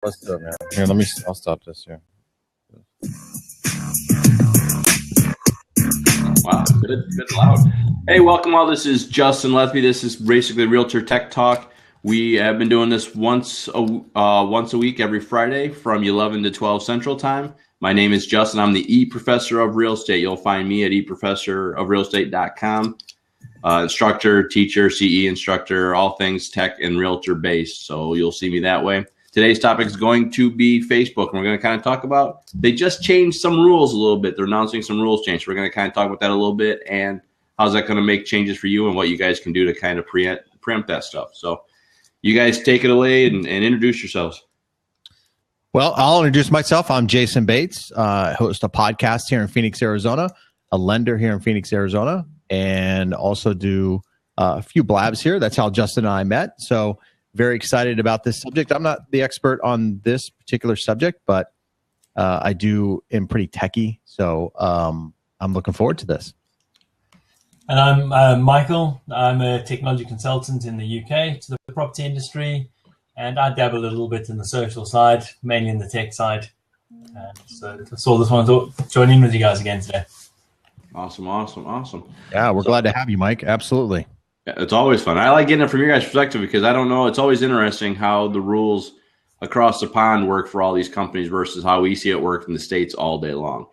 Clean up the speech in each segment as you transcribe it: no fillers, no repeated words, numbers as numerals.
Let's do it, man. Here, I'll stop this here. Wow, good loud. Hey, welcome all. This is Justin Lethby. This is basically Realtor Tech Talk. We have been doing this once a week, every Friday from 11 to 12 Central Time. My name is Justin. I'm the E-Professor of Real Estate. You'll find me at eprofessorofrealestate.com. Instructor, teacher, CE instructor, all things tech and realtor based. So you'll see me that way. Today's topic is going to be Facebook. And we're going to kind of talk about, they just changed some rules a little bit. They're announcing some rules change. We're going to kind of talk about that a little bit and how's that going to make changes for you and what you guys can do to kind of preempt that stuff. So you guys take it away and introduce yourselves. Well, I'll introduce myself. I'm Jason Bates, host a podcast here in Phoenix, Arizona, a lender here in Phoenix, Arizona, and also do a few blabs here. That's how Justin and I met. So very excited about this subject. I'm not the expert on this particular subject, but I am pretty techie. So I'm looking forward to this. And I'm Michael. I'm a technology consultant in the UK to the property industry. And I dabble a little bit in the social side, mainly in the tech side. So I saw this one to join in with you guys again today. Awesome. Yeah, we're glad to have you, Mike. Absolutely. Yeah, it's always fun. I like getting it from your guys' perspective because I don't know. It's always interesting how the rules across the pond work for all these companies versus how we see it work in the States all day long.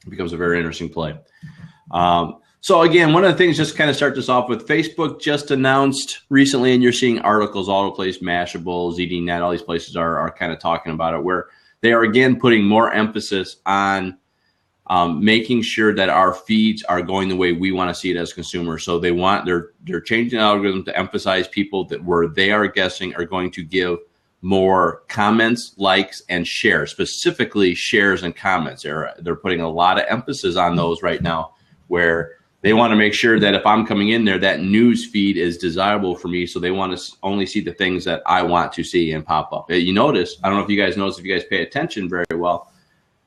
It becomes a very interesting play. So again, one of the things, just kind of start this off with, Facebook just announced recently, and you're seeing articles all over the place, Mashable, ZDNet, all these places are kind of talking about it, where they are again putting more emphasis on making sure that our feeds are going the way we want to see it as consumers. So they're changing the algorithm to emphasize people that where they are guessing are going to give more comments, likes, and shares, specifically shares and comments. They're putting a lot of emphasis on those right now, where they want to make sure that if I'm coming in there, that news feed is desirable for me. So they want to only see the things that I want to see and pop up. You notice, I don't know if you guys notice, if you guys pay attention very well,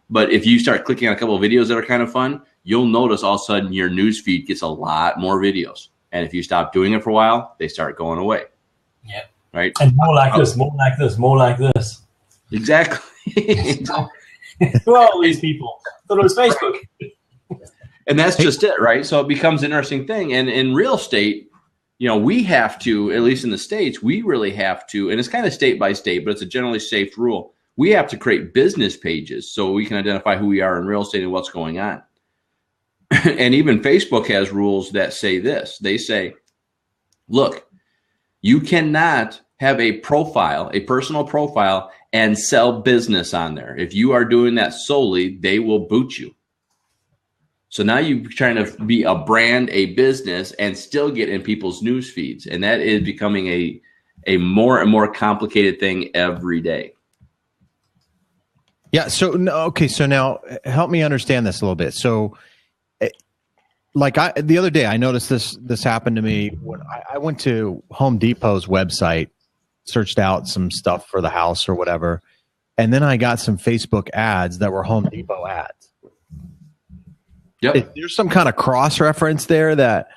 but if you start clicking on a couple of videos that are kind of fun, you'll notice all of a sudden your news feed gets a lot more videos. And if you stop doing it for a while, they start going away. Yeah. Right. And more like this, more like this, more like this. Exactly. Who are all these people? I thought it was Facebook. And that's just it, right? So it becomes an interesting thing. And in real estate, we have to, at least in the States, we really have to, and it's kind of state by state, but it's a generally safe rule. We have to create business pages so we can identify who we are in real estate and what's going on. And even Facebook has rules that say this. They say, look, you cannot have a profile, a personal profile, and sell business on there. If you are doing that solely, they will boot you. So now you're trying to be a brand, a business, and still get in people's news feeds. And that is becoming a more and more complicated thing every day. Yeah. So now help me understand this a little bit. So the other day I noticed this happened to me when I went to Home Depot's website, searched out some stuff for the house or whatever. And then I got some Facebook ads that were Home Depot ads. Yep. There's some kind of cross-reference there that...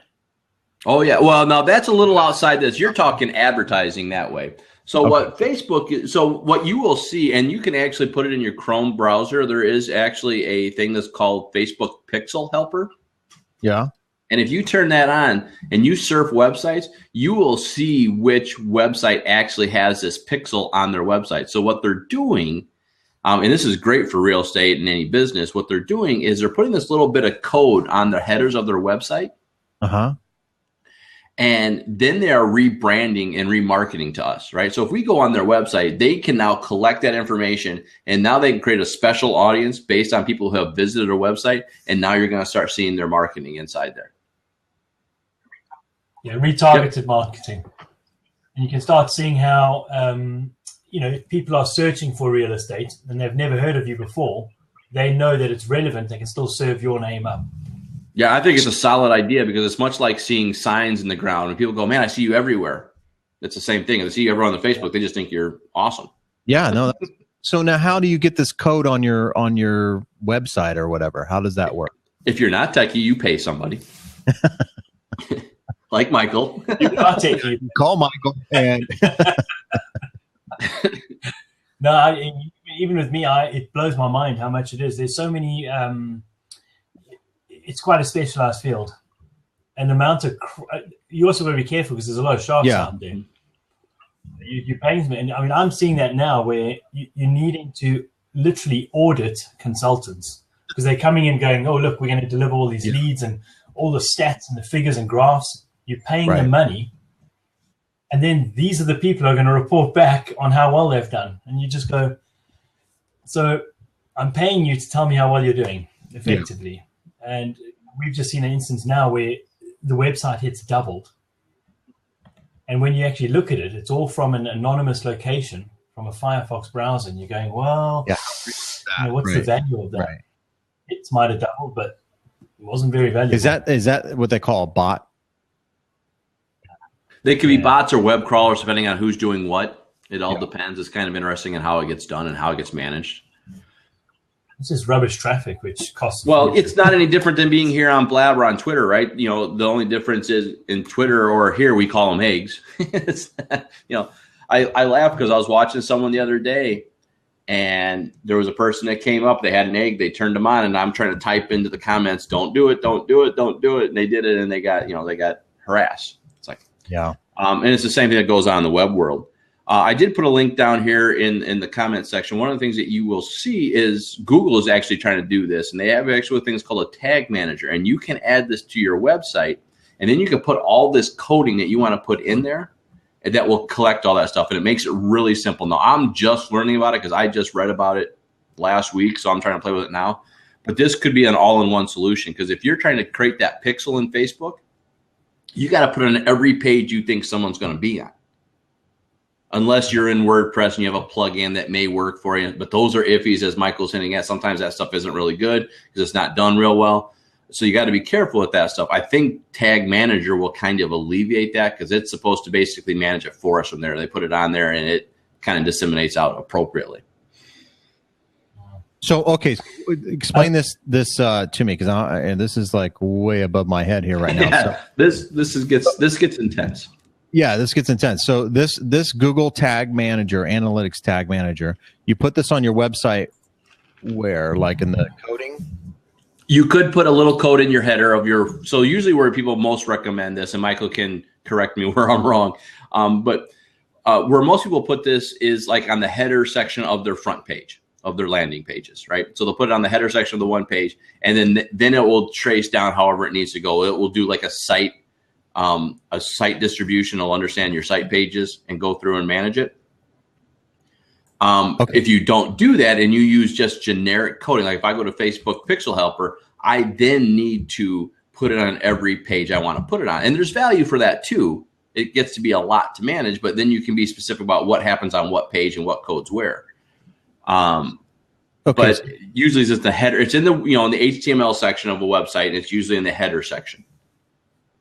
Oh, yeah. Well, now that's a little outside this. You're talking advertising that way. So what Facebook, so what you will see, and you can actually put it in your Chrome browser, there is actually a thing that's called Facebook Pixel Helper. Yeah. And if you turn that on and you surf websites, you will see which website actually has this pixel on their website. So what they're doing, and this is great for real estate and any business, what they're doing is they're putting this little bit of code on the headers of their website. Uh-huh. And then they are rebranding and remarketing to us, right? So if we go on their website, they can now collect that information, and now they can create a special audience based on people who have visited our website, and now you're going to start seeing their marketing inside there. Yeah, retargeted marketing. And you can start seeing how, if people are searching for real estate and they've never heard of you before, they know that it's relevant. They can still serve your name up. Yeah, I think it's a solid idea because it's much like seeing signs in the ground. And people go, man, I see you everywhere. It's the same thing. They see you everywhere on the Facebook. They just think you're awesome. Yeah, no. So now how do you get this code on your website or whatever? How does that work? If you're not techie, you pay somebody. Like Michael. I'll take you. Call Michael. And Even with me, it blows my mind how much it is. There's so many. It's quite a specialized field, and the amount of you also got to be careful because there's a lot of sharks out there. You're paying them, and I mean, I'm seeing that now where you're needing to literally audit consultants because they're coming in going, "Oh, look, we're going to deliver all these leads and all the stats and the figures and graphs." You're paying them money, and then these are the people who are going to report back on how well they've done, and you just go, "So I'm paying you to tell me how well you're doing effectively." And we've just seen an instance now where the website hits doubled. And when you actually look at it, it's all from an anonymous location, from a Firefox browser. And you're going, well, what's the value of that? Right. It might have doubled, but it wasn't very valuable. Is that what they call a bot? They could be bots or web crawlers, depending on who's doing what. It all depends. It's kind of interesting in how it gets done and how it gets managed. It's just rubbish traffic, which costs. Well, it's not any different than being here on Blab or on Twitter, right? You know, the only difference is in Twitter or here we call them eggs. I laughed because I was watching someone the other day, and there was a person that came up. They had an egg. They turned them on, and I'm trying to type into the comments, "Don't do it, don't do it, don't do it." And they did it, and they got harassed. It's like and it's the same thing that goes on in the web world. I did put a link down here in the comment section. One of the things that you will see is Google is actually trying to do this, and they have actually things called a tag manager, and you can add this to your website, and then you can put all this coding that you want to put in there, and that will collect all that stuff, and it makes it really simple. Now, I'm just learning about it because I just read about it last week, so I'm trying to play with it now. But this could be an all-in-one solution because if you're trying to create that pixel in Facebook, you got to put it on every page you think someone's going to be on. Unless you're in WordPress and you have a plugin that may work for you. But those are iffies, as Michael's hinting at. Sometimes that stuff isn't really good because it's not done real well. So you got to be careful with that stuff. I think Tag Manager will kind of alleviate that because it's supposed to basically manage it for us from there. They put it on there and it kind of disseminates out appropriately. So, okay, explain this to me because this is like way above my head here right now. Yeah, so. This gets intense. Yeah, this gets intense. So this Google Tag Manager, Analytics Tag Manager, you put this on your website where, like in the coding? You could put a little code in your header of your, so usually where people most recommend this, and Michael can correct me where I'm wrong, but where most people put this is like on the header section of their front page, of their landing pages, right? So they'll put it on the header section of the one page, and then it will trace down however it needs to go. It will do like a site distribution. It'll understand your site pages and go through and manage it. Okay. If you don't do that and you use just generic coding, like if I go to Facebook Pixel Helper, I then need to put it on every page I want to put it on. And there's value for that too. It gets to be a lot to manage, but then you can be specific about what happens on what page and what codes where. Okay. But usually it's the header. It's in the, in the HTML section of a website, and it's usually in the header section.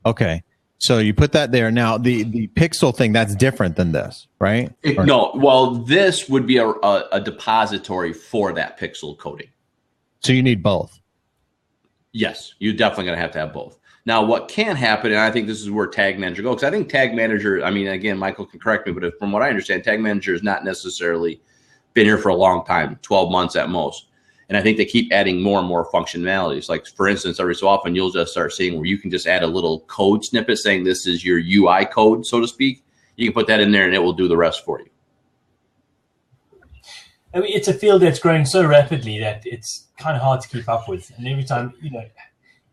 Okay. So you put that there. Now, the pixel thing, that's different than this, right? This would be a depository for that pixel coding. So you need both? Yes, you're definitely going to have both. Now, what can happen, and I think this is where Tag Manager goes, because I think Tag Manager, I mean, again, Michael can correct me, but from what I understand, Tag Manager has not necessarily been here for a long time, 12 months at most. And I think they keep adding more and more functionalities. Like, for instance, every so often, you'll just start seeing where you can just add a little code snippet saying this is your UI code, so to speak. You can put that in there, and it will do the rest for you. I mean, it's a field that's growing so rapidly that it's kind of hard to keep up with. And every time,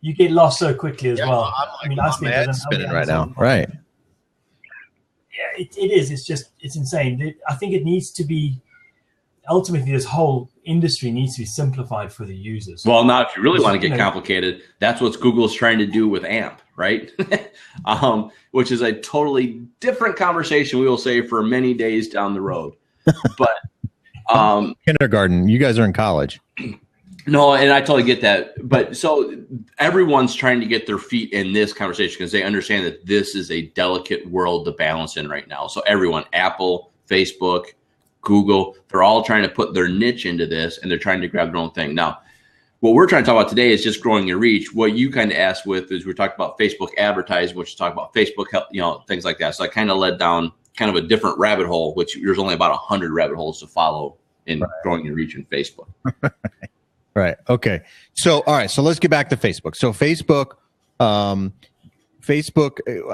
you get lost so quickly as well. I'm spinning right now. Right. Yeah, it is. It's insane. I think it needs to be, ultimately, this whole industry needs to be simplified for the users. Well, now, if you really want to get complicated, that's what Google's trying to do with AMP, right? Which is a totally different conversation, we will say, for many days down the road. But kindergarten, you guys are in college. No, and I totally get that. But so everyone's trying to get their feet in this conversation because they understand that this is a delicate world to balance in right now. So everyone, Apple, Facebook, Google, they're all trying to put their niche into this, and they're trying to grab their own thing. Now, what we're trying to talk about today is just growing your reach. What you kind of asked with is we're talking about Facebook advertising, which is talking about Facebook help, things like that. So I kind of led down kind of a different rabbit hole, which there's only about 100 rabbit holes to follow in growing your reach in Facebook. Right. Okay. So, all right. So let's get back to Facebook. So Facebook, I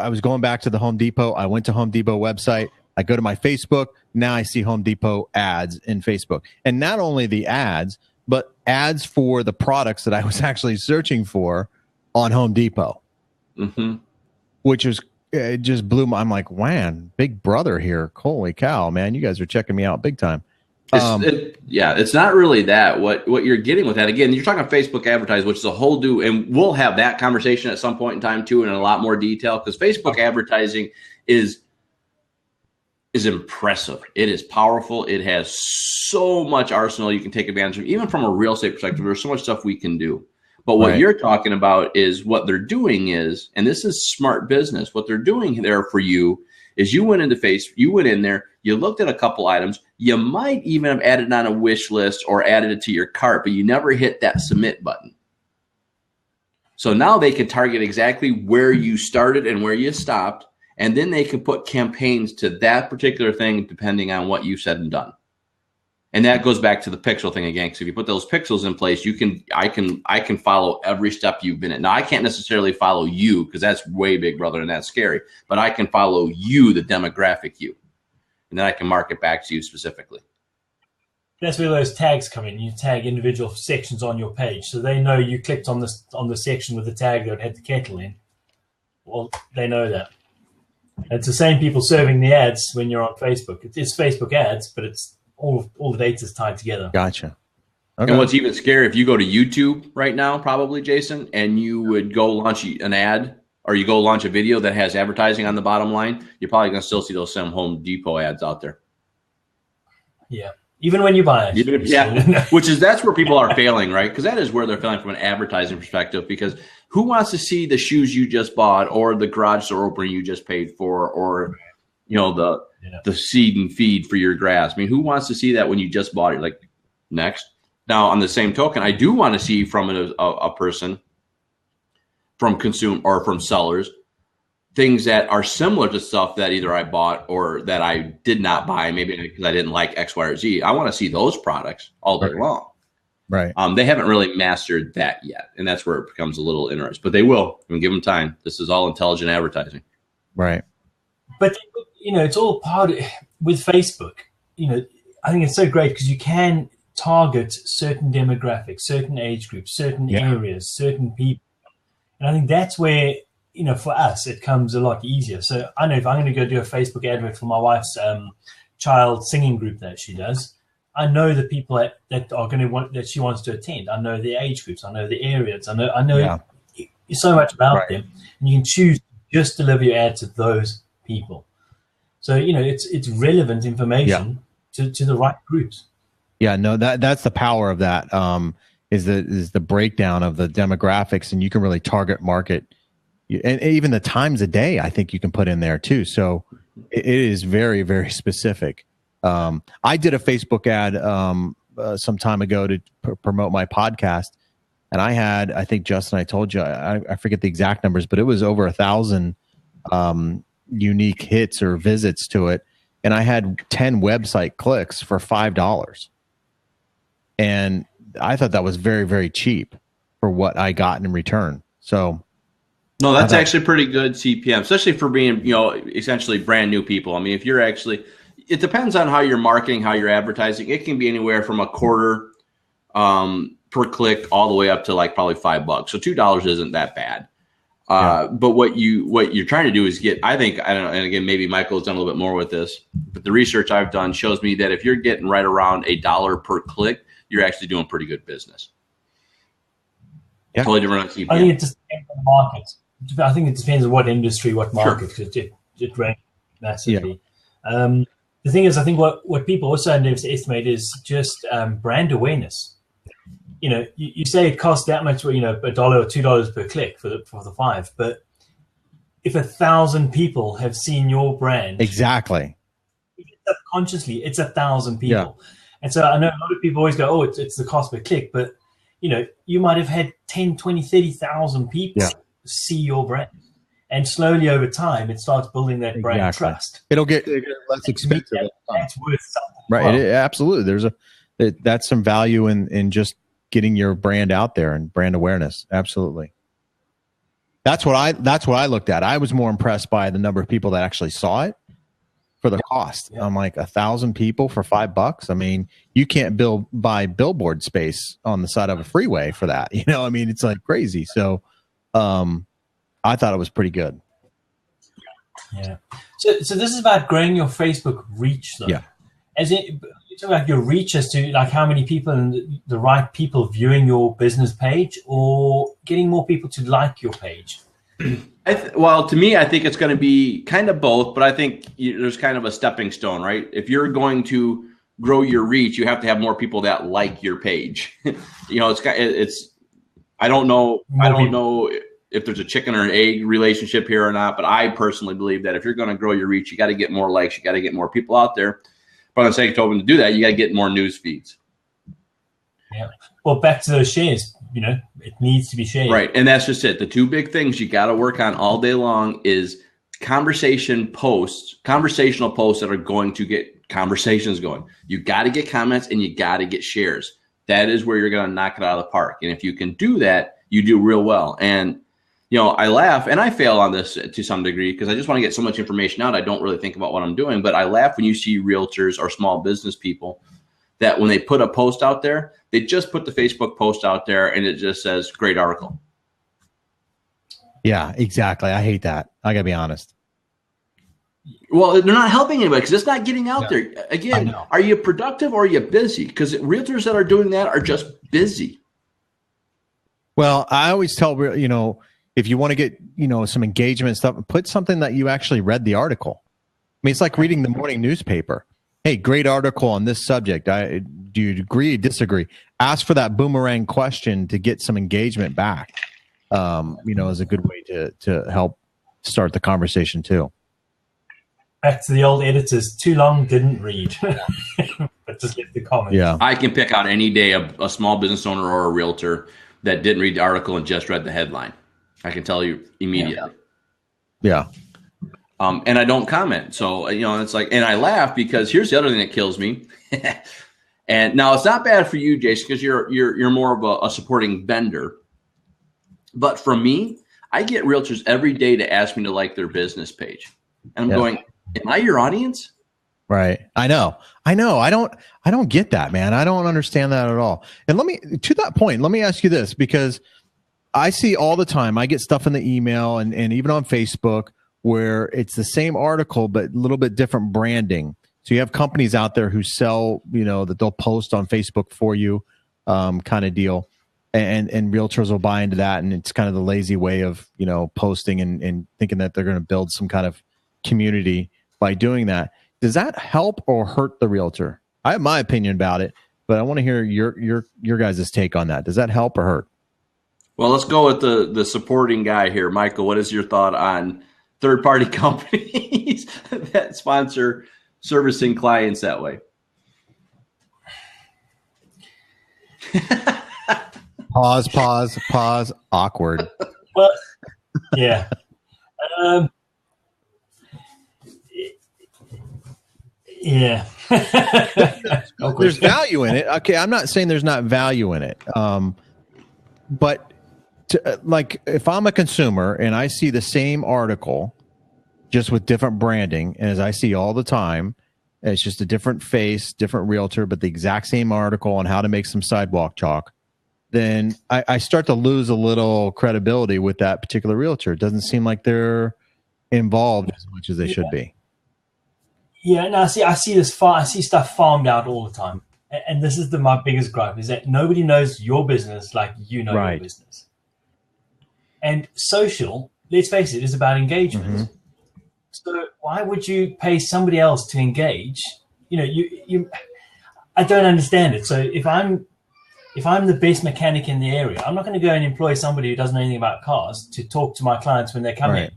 was going back to the Home Depot. I went to Home Depot website. I go to my Facebook. Now I see Home Depot ads in Facebook. And not only the ads, but ads for the products that I was actually searching for on Home Depot, which was, it just blew my, I'm like, man, Big Brother here. Holy cow, man. You guys are checking me out big time. It's not really that. What you're getting with that, again, you're talking Facebook advertising, which is a whole new, and we'll have that conversation at some point in time too, in a lot more detail, because Facebook advertising is impressive. It is powerful. It has so much arsenal you can take advantage of, even from a real estate perspective. There's so much stuff we can do. But what you're talking about is what they're doing is, and this is smart business, what they're doing there for you is you went in there, you looked at a couple items, you might even have added on a wish list or added it to your cart, but you never hit that submit button. So now they can target exactly where you started and where you stopped, and then they can put campaigns to that particular thing depending on what you said and done. And that goes back to the pixel thing again. So if you put those pixels in place, I can follow every step you've been in. Now I can't necessarily follow you because that's way Big Brother and that's scary. But I can follow you, the demographic you, and then I can market back to you specifically. That's where those tags come in. You tag individual sections on your page, so they know you clicked on the section with the tag that had the kettle in. Well, they know that. It's the same people serving the ads when you're on Facebook. It's Facebook ads, but it's all the data is tied together. Gotcha. Okay. And what's even scary, if you go to YouTube right now, probably, Jason, and you would go launch an ad or you go launch a video that has advertising on the bottom line, you're probably going to still see those same Home Depot ads out there. Yeah. Even when you buy it. That's where people are failing, right? Because that is where they're failing from an advertising perspective, because who wants to see the shoes you just bought or the garage door opener you just paid for, or the seed and feed for your grass? I mean, who wants to see that when you just bought it? Like, next. Now, on the same token, I do want to see from a person, from from sellers, things that are similar to stuff that either I bought or that I did not buy, maybe because I didn't like X, Y, or Z. I want to see those products all day long. Right. They haven't really mastered that yet, and that's where it becomes a little interesting. But they will. I mean, give them time. This is all intelligent advertising. Right. But it's all part of, with Facebook. I think it's so great because you can target certain demographics, certain age groups, certain areas, certain people, and I think that's where for us it comes a lot easier. So I know if I'm going to go do a Facebook advert for my wife's child singing group that she does, I know the people that are going to want that she wants to attend. I know the age groups. I know the areas. I know so much about them, and you can choose to just deliver your ad to those people. So it's relevant information to the right groups. Yeah, no, that's the power of that. Is the breakdown of the demographics, and you can really target market, and even the times of day. I think you can put in there too. So it is very, very specific. I did a Facebook ad some time ago to promote my podcast, and I think Justin, I told you, I forget the exact numbers, but it was over 1,000 unique hits or visits to it, and I had 10 website clicks for $5, and I thought that was very, very cheap for what I got in return. So no, that's actually pretty good CPM, especially for being essentially brand new people. I mean, if you're it depends on how you're marketing, how you're advertising. It can be anywhere from a quarter per click all the way up to like probably $5. So $2 isn't that bad. But what you're trying to do is I don't know, and again, maybe Michael's done a little bit more with this, but the research I've done shows me that if you're getting right around $1 per click, you're actually doing pretty good business. Yeah. Totally different on CPM. I think it just depends on the market. I think it depends on what industry, what market, because it ranges massively. Yeah. The thing is, I think what people also underestimate is just brand awareness. You say it costs that much, $1 or $2 per click for the 5, but if 1,000 people have seen your brand, exactly, subconsciously, it's 1,000 people. Yeah. And so I know a lot of people always go, "Oh, it's the cost per click," but you might have had 10, 20, 30,000 people see your brand, and slowly over time, it starts building that brand trust. It'll get less expensive. That's worth something. Right. Absolutely. That's some value in just getting your brand out there and brand awareness. Absolutely. That's what I looked at. I was more impressed by the number of people that actually saw it for the cost. Yeah. I'm like 1,000 people for $5. I mean, you can't buy billboard space on the side of a freeway for that. You know, I mean, it's like crazy. So, I thought it was pretty good. Yeah. So this is about growing your Facebook reach, though. Yeah. As you talk about your reach as to like how many people and the right people viewing your business page, or getting more people to like your page. Well, to me, I think it's going to be kind of both, but I think there's kind of a stepping stone, right? If you're going to grow your reach, you have to have more people that like your page. You know, it's. I don't know if there's a chicken or an egg relationship here or not, but I personally believe that if you're going to grow your reach, you got to get more likes, you got to get more people out there. But on the sake of Tobin, to do that, you got to get more news feeds. Yeah. Well, back to those shares. You know, it needs to be shared. Right. And that's just it. The two big things you got to work on all day long is conversational posts that are going to get conversations going. You got to get comments and you got to get shares. That is where you're going to knock it out of the park. And if you can do that, you do real well. And, you know, I laugh and I fail on this to some degree because I just want to get so much information out. I don't really think about what I'm doing, but I laugh when you see realtors or small business people that when they put a post out there, they just put the Facebook post out there and it just says, great article. Yeah, exactly. I hate that. I gotta be honest. Well, they're not helping anybody because it's not getting out there. Again, are you productive or are you busy? Because realtors that are doing that are just busy. Well, I always tell, you know, if you want to get, you know, some engagement and stuff, put something that you actually read the article. I mean, it's like reading the morning newspaper. Hey, great article on this subject. Do you agree, disagree? Ask for that boomerang question to get some engagement back. You know, is a good way to help start the conversation too. Back to the old editors, too long, didn't read. But just leave the comment. Yeah. I can pick out any day a small business owner or a realtor that didn't read the article and just read the headline. I can tell you immediately. Yeah. And I don't comment. So, you know, it's like, and I laugh because here's the other thing that kills me. And now it's not bad for you, Jason, because you're more of a supporting vendor. But for me, I get realtors every day to ask me to like their business page. And I'm going, am I your audience? Right. I know. I don't get that, man. I don't understand that at all. And to that point, let me ask you this, because I see all the time, I get stuff in the email and even on Facebook where it's the same article, but a little bit different branding. So you have companies out there who sell, you know, that they'll post on Facebook for you, kind of deal. And realtors will buy into that. And it's kind of the lazy way of, you know, posting and thinking that they're going to build some kind of community by doing that. Does that help or hurt the realtor? I have my opinion about it, but I want to hear your guys' take on that. Does that help or hurt? Well, let's go with the supporting guy here. Michael, what is your thought on third-party companies that sponsor servicing clients that way? Pause. Awkward. Well, yeah. Yeah. There's value in it. Okay, I'm not saying there's not value in it. But like if I'm a consumer and I see the same article just with different branding, as I see all the time, it's just a different face, different realtor, but the exact same article on how to make some sidewalk chalk, then I start to lose a little credibility with that particular realtor. It doesn't seem like they're involved as much as they should be. Yeah, no, I see stuff farmed out all the time. And this is my biggest gripe, is that nobody knows your business like you know your business. And social, let's face it, is about engagement. Mm-hmm. So why would you pay somebody else to engage? You know, I don't understand it. So if I'm the best mechanic in the area, I'm not going to go and employ somebody who doesn't know anything about cars to talk to my clients when they come in.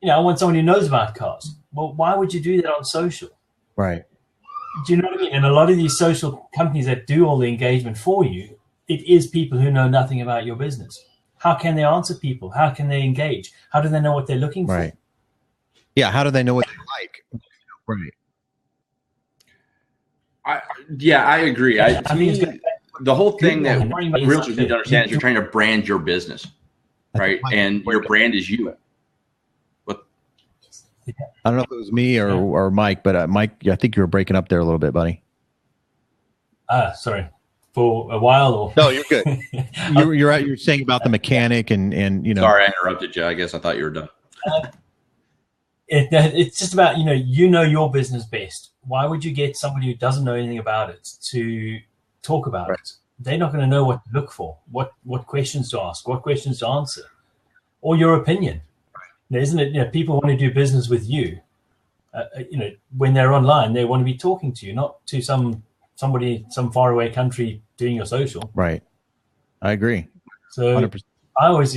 You know, I want someone who knows about cars. Well, why would you do that on social? Right. Do you know what I mean? And a lot of these social companies that do all the engagement for you, it is people who know nothing about your business. How can they answer people? How can they engage? How do they know what they're looking for? Yeah, how do they know what they like? Right. I agree. To me, the whole thing that realtors need to understand is you're trying to brand your business, right? And your brand is you. I don't know if it was me or Mike, but Mike, I think you were breaking up there a little bit, buddy. Sorry. For a while, or no, you're good. You're saying about the mechanic and Sorry, I interrupted you. I guess I thought you were done. It's just about your business best. Why would you get somebody who doesn't know anything about it to talk about it? They're not going to know what to look for, what questions to ask, what questions to answer, or your opinion. Now, isn't it? People want to do business with you. When they're online, they want to be talking to you, not to somebody, some faraway country doing your social. Right. I agree. So 100%. I always,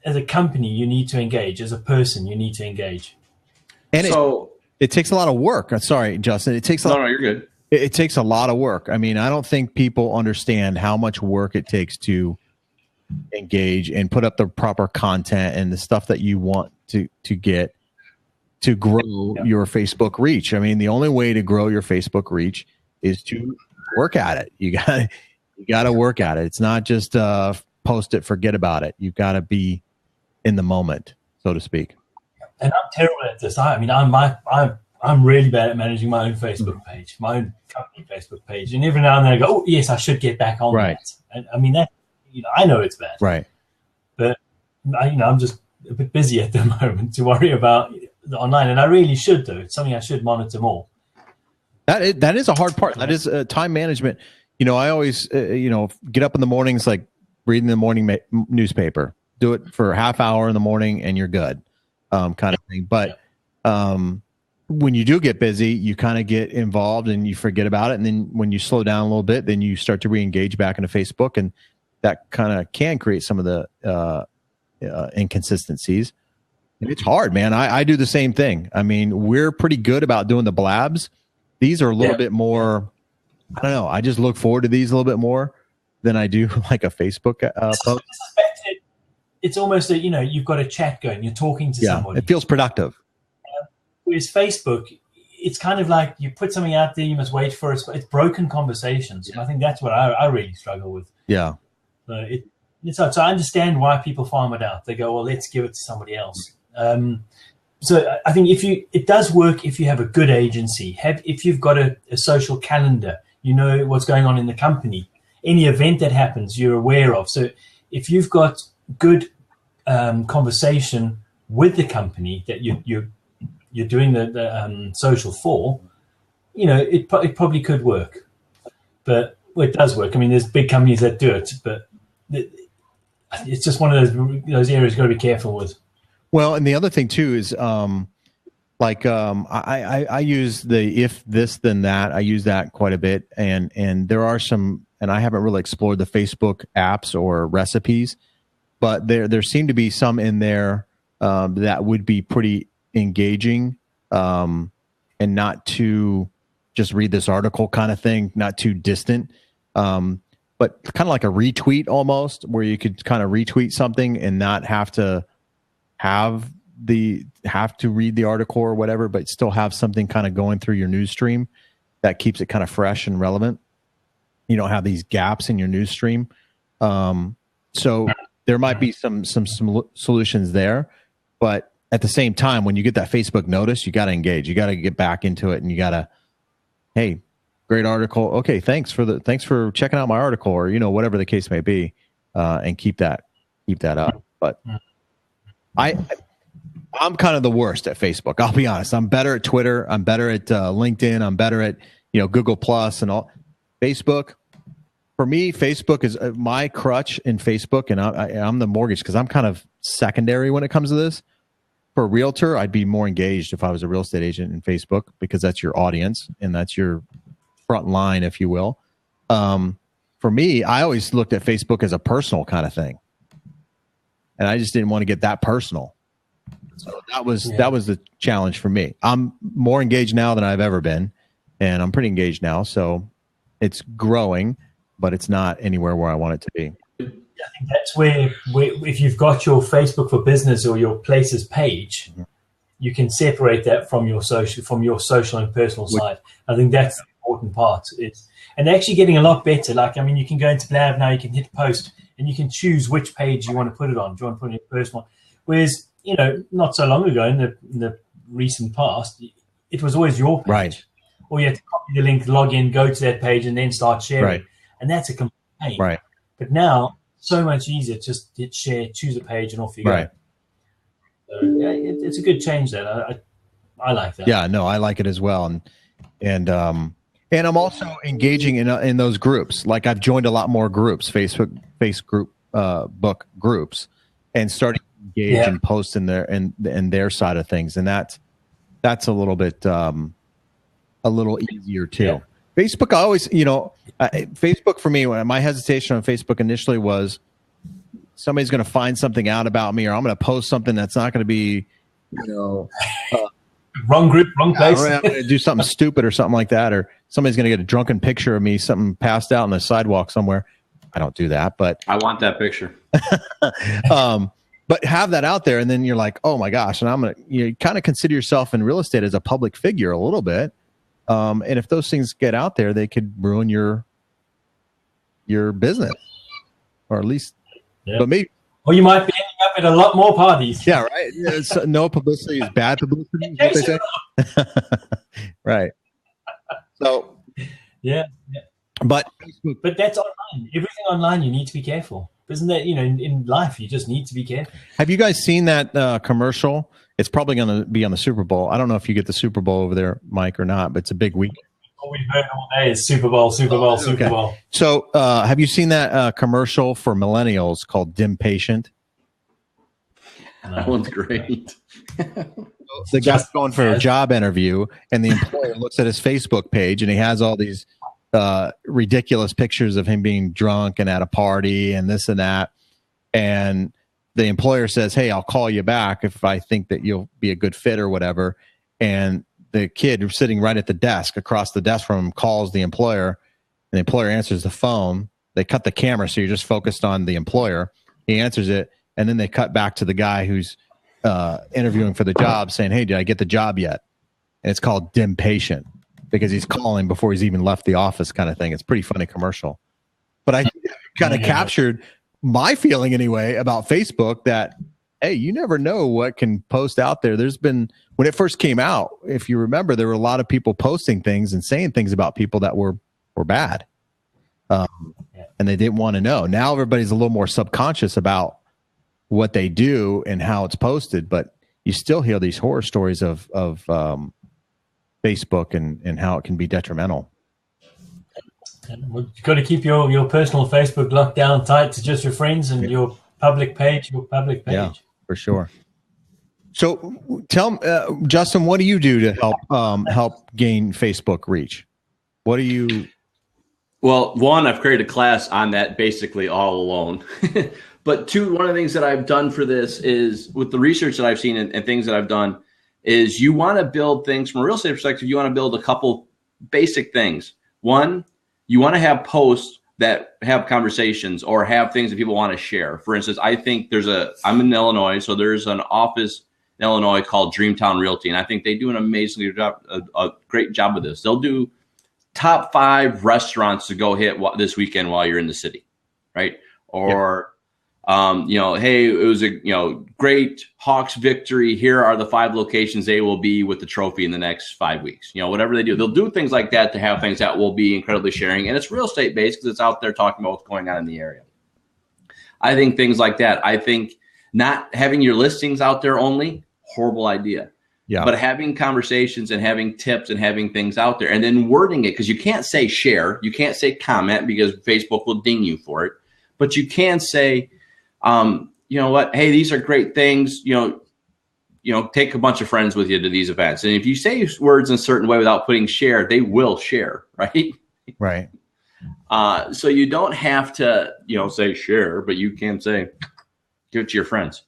as a company, you need to engage. As a person, you need to engage. And it takes a lot of work. Sorry, Justin. It takes No, you're good. It takes a lot of work. I mean, I don't think people understand how much work it takes to engage and put up the proper content and the stuff that you want to get to grow your Facebook reach. I mean, the only way to grow your Facebook reach is to work at it. You got to work at it. It's not just post it, forget about it. You've got to be in the moment, so to speak. And I'm terrible at this. I'm really bad at managing my own Facebook page, my own company Facebook page. And every now and then I go, oh yes, I should get back on that. And I mean that. I know it's bad, right? But I'm just a bit busy at the moment to worry about the online, and I really should do. It's something I should monitor more. That is a hard part. That is time management. I always get up in the mornings, like reading the morning newspaper. Do it for a half hour in the morning, and you're good, kind of thing. But when you do get busy, you kind of get involved and you forget about it. And then when you slow down a little bit, then you start to re-engage back into Facebook, and that kind of can create some of the inconsistencies. And it's hard, man. I do the same thing. I mean, we're pretty good about doing the blabs. These are a little bit more, I don't know. I just look forward to these a little bit more than I do like a Facebook post. It's almost that, you've got a chat going. You're talking to somebody. It feels productive. Whereas Facebook, it's kind of like you put something out there, you must wait for it. It's broken conversations. And I think that's what I really struggle with. Yeah. So I understand why people farm it out. They go, well, let's give it to somebody else. So I think it does work if you have a good agency. If you've got a social calendar, you know what's going on in the company. Any event that happens, you're aware of. So if you've got good conversation with the company that you're doing the social for, it probably could work. But it does work. I mean, there's big companies that do it, but it's just one of those areas you've got to be careful with. Well, and the other thing too is I use the if this then that. I use that quite a bit, and there are some, and I haven't really explored the Facebook apps or recipes, but there seem to be some in there that would be pretty engaging, and not too just read this article kind of thing, not too distant, but kind of like a retweet almost, where you could kind of retweet something and not have to read the article or whatever, but still have something kind of going through your news stream that keeps it kind of fresh and relevant. You don't have these gaps in your news stream. So there might be some solutions there, but at the same time, when you get that Facebook notice, you got to engage, you got to get back into it, and you got to, hey, great article. Okay. Thanks for checking out my article, or, whatever the case may be, and keep that up. But I'm kind of the worst at Facebook. I'll be honest. I'm better at Twitter. I'm better at LinkedIn. I'm better at Google Plus and all. Facebook, for me, Facebook is my crutch in Facebook, and I'm the mortgage because I'm kind of secondary when it comes to this. For a realtor, I'd be more engaged if I was a real estate agent in Facebook, because that's your audience and that's your front line, if you will. For me, I always looked at Facebook as a personal kind of thing, and I just didn't want to get that personal. So that was the challenge for me. I'm more engaged now than I've ever been, and I'm pretty engaged now. So it's growing, but it's not anywhere where I want it to be. I think that's where if you've got your Facebook for Business or your Places page, you can separate that from your social and personal side. I think that's the important part. And they're actually getting a lot better. Like, I mean, you can go into Blab now, you can hit post, and you can choose which page you want to put it on. Do you want to put it in your personal? Whereas, not so long ago in the recent past, it was always your page. Right. Or you had to copy the link, log in, go to that page, and then start sharing. Right. And that's a complete pain. Right. But now, so much easier. Just hit share, choose a page, and off you go. Right. So, yeah, it's a good change there. I like that. Yeah, no, I like it as well. And I'm also engaging in those groups. Like, I've joined a lot more groups, Facebook book groups, and starting to engage and post in their side of things. And that's a little bit a little easier too. Yeah. Facebook, I always, Facebook for me, my hesitation on Facebook initially was somebody's going to find something out about me, or I'm going to post something that's not going to be, wrong group, wrong place. I'm going to do something stupid or something like that, or somebody's going to get a drunken picture of me, something passed out on the sidewalk somewhere. I don't do that, but I want that picture. But have that out there, and then you're like, oh my gosh, and you kind of consider yourself in real estate as a public figure a little bit. And if those things get out there, they could ruin your business, or at least, but maybe. Or you might be ending up at a lot more parties. Yeah, right. No publicity is bad publicity, is what they say. Right. So. Yeah. But that's online. Everything online, you need to be careful. Isn't that, in life, you just need to be careful. Have you guys seen that commercial? It's probably going to be on the Super Bowl. I don't know if you get the Super Bowl over there, Mike, or not, but it's a big week. All we've heard all day is Super Bowl, Super Bowl, Super Bowl. So have you seen that commercial for millennials called Dim Patient? That one's great. The guy's going for a job interview, and the employer looks at his Facebook page, and he has all these ridiculous pictures of him being drunk and at a party and this and that. And the employer says, hey, I'll call you back if I think that you'll be a good fit or whatever. And the kid who's sitting right at the desk, across the desk from him, calls the employer, and the employer answers the phone. They cut the camera, so you're just focused on the employer. He answers it, and then they cut back to the guy who's interviewing for the job saying, hey, did I get the job yet? And it's called Dim Patient, because he's calling before he's even left the office, kind of thing. It's a pretty funny commercial. But I kind of captured my feeling anyway about Facebook, that, hey, you never know what can post out there. There's been, when it first came out, if you remember, there were a lot of people posting things and saying things about people that were bad. And they didn't want to know. Now everybody's a little more subconscious about what they do and how it's posted, but you still hear these horror stories of Facebook and how it can be detrimental. You've got to keep your personal Facebook locked down tight to just your friends and your public page. Yeah, for sure. So tell Justin, what do you do to help gain Facebook reach? What do you? Well, one, I've created a class on that basically all alone. But two, one of the things that I've done for this is, with the research that I've seen and things that I've done, is you want to build things from a real estate perspective. You want to build a couple basic things. One, you want to have posts that have conversations or have things that people want to share. For instance, I think I'm in Illinois, so there's an office in Illinois called Dreamtown Realty, and I think they do an amazing job, a great job with this. They'll do top 5 restaurants to go hit this weekend while you're in the city, right? Or hey, it was a great Hawks victory. Here are the 5 locations they will be with the trophy in the next 5 weeks. Whatever they do, they'll do things like that to have things that will be incredibly sharing. And it's real estate based because it's out there talking about what's going on in the area. I think things like that. I think not having your listings out there only, horrible idea. Yeah. But having conversations and having tips and having things out there, and then wording it, because you can't say share, you can't say comment because Facebook will ding you for it. But you can say, you know what? Hey, these are great things. Take a bunch of friends with you to these events. And if you say words in a certain way without putting share, they will share, right? Right. So you don't have to, say share, but you can say, give it to your friends,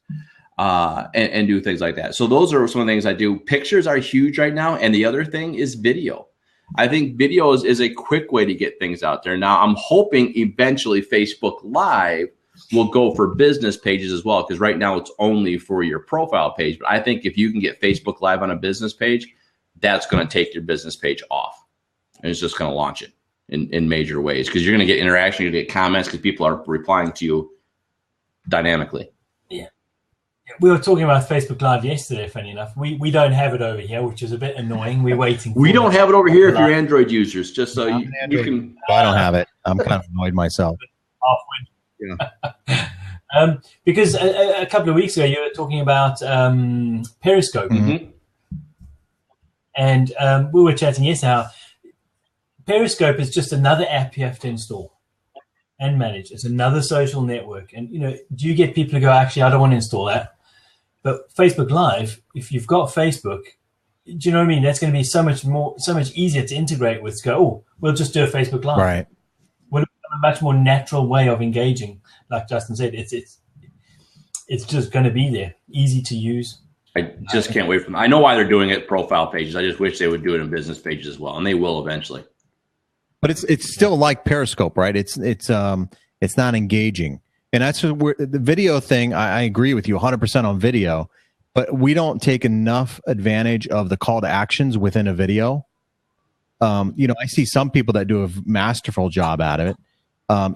and do things like that. So those are some of the things I do. Pictures are huge right now. And the other thing is video. I think video is a quick way to get things out there. Now, I'm hoping eventually Facebook Live will go for business pages as well, because right now it's only for your profile page. But I think if you can get Facebook Live on a business page, that's going to take your business page off. and it's just going to launch it in major ways, because you're going to get interaction, you're going to get comments because people are replying to you dynamically. Yeah. We were talking about Facebook Live yesterday, funny enough. We don't have it over here, which is a bit annoying. We're waiting for We don't have it over here if you're Android users, just so you can. I don't have it. I'm kind of annoyed myself. Yeah. Because a couple of weeks ago, you were talking about Periscope. Mm-hmm. And we were chatting yesterday how Periscope is just another app you have to install and manage. It's another social network. And, do you get people to go, actually, I don't want to install that? But Facebook Live, if you've got Facebook, do you know what I mean? That's going to be so much easier to integrate with. To go, oh, we'll just do a Facebook Live. Right. We'll have a much more natural way of engaging. Like Justin said, it's just going to be there, easy to use. I just can't wait for them. I know why they're doing it profile pages. I just wish they would do it in business pages as well, and they will eventually. But it's still like Periscope, right? It's not engaging, and that's where the video thing. I agree with you 100% on video, but we don't take enough advantage of the call to actions within a video. I see some people that do a masterful job at it,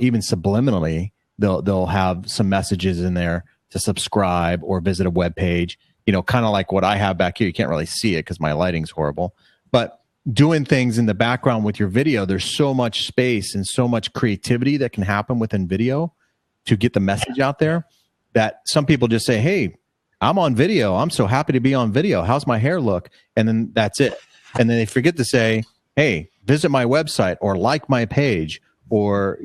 even subliminally. They'll have some messages in there to subscribe or visit a web page. Kind of like what I have back here. You can't really see it because my lighting's horrible. But doing things in the background with your video, there's so much space and so much creativity that can happen within video to get the message out there that some people just say, hey, I'm on video. I'm so happy to be on video. How's my hair look? And then that's it. And then they forget to say, hey, visit my website or like my page or,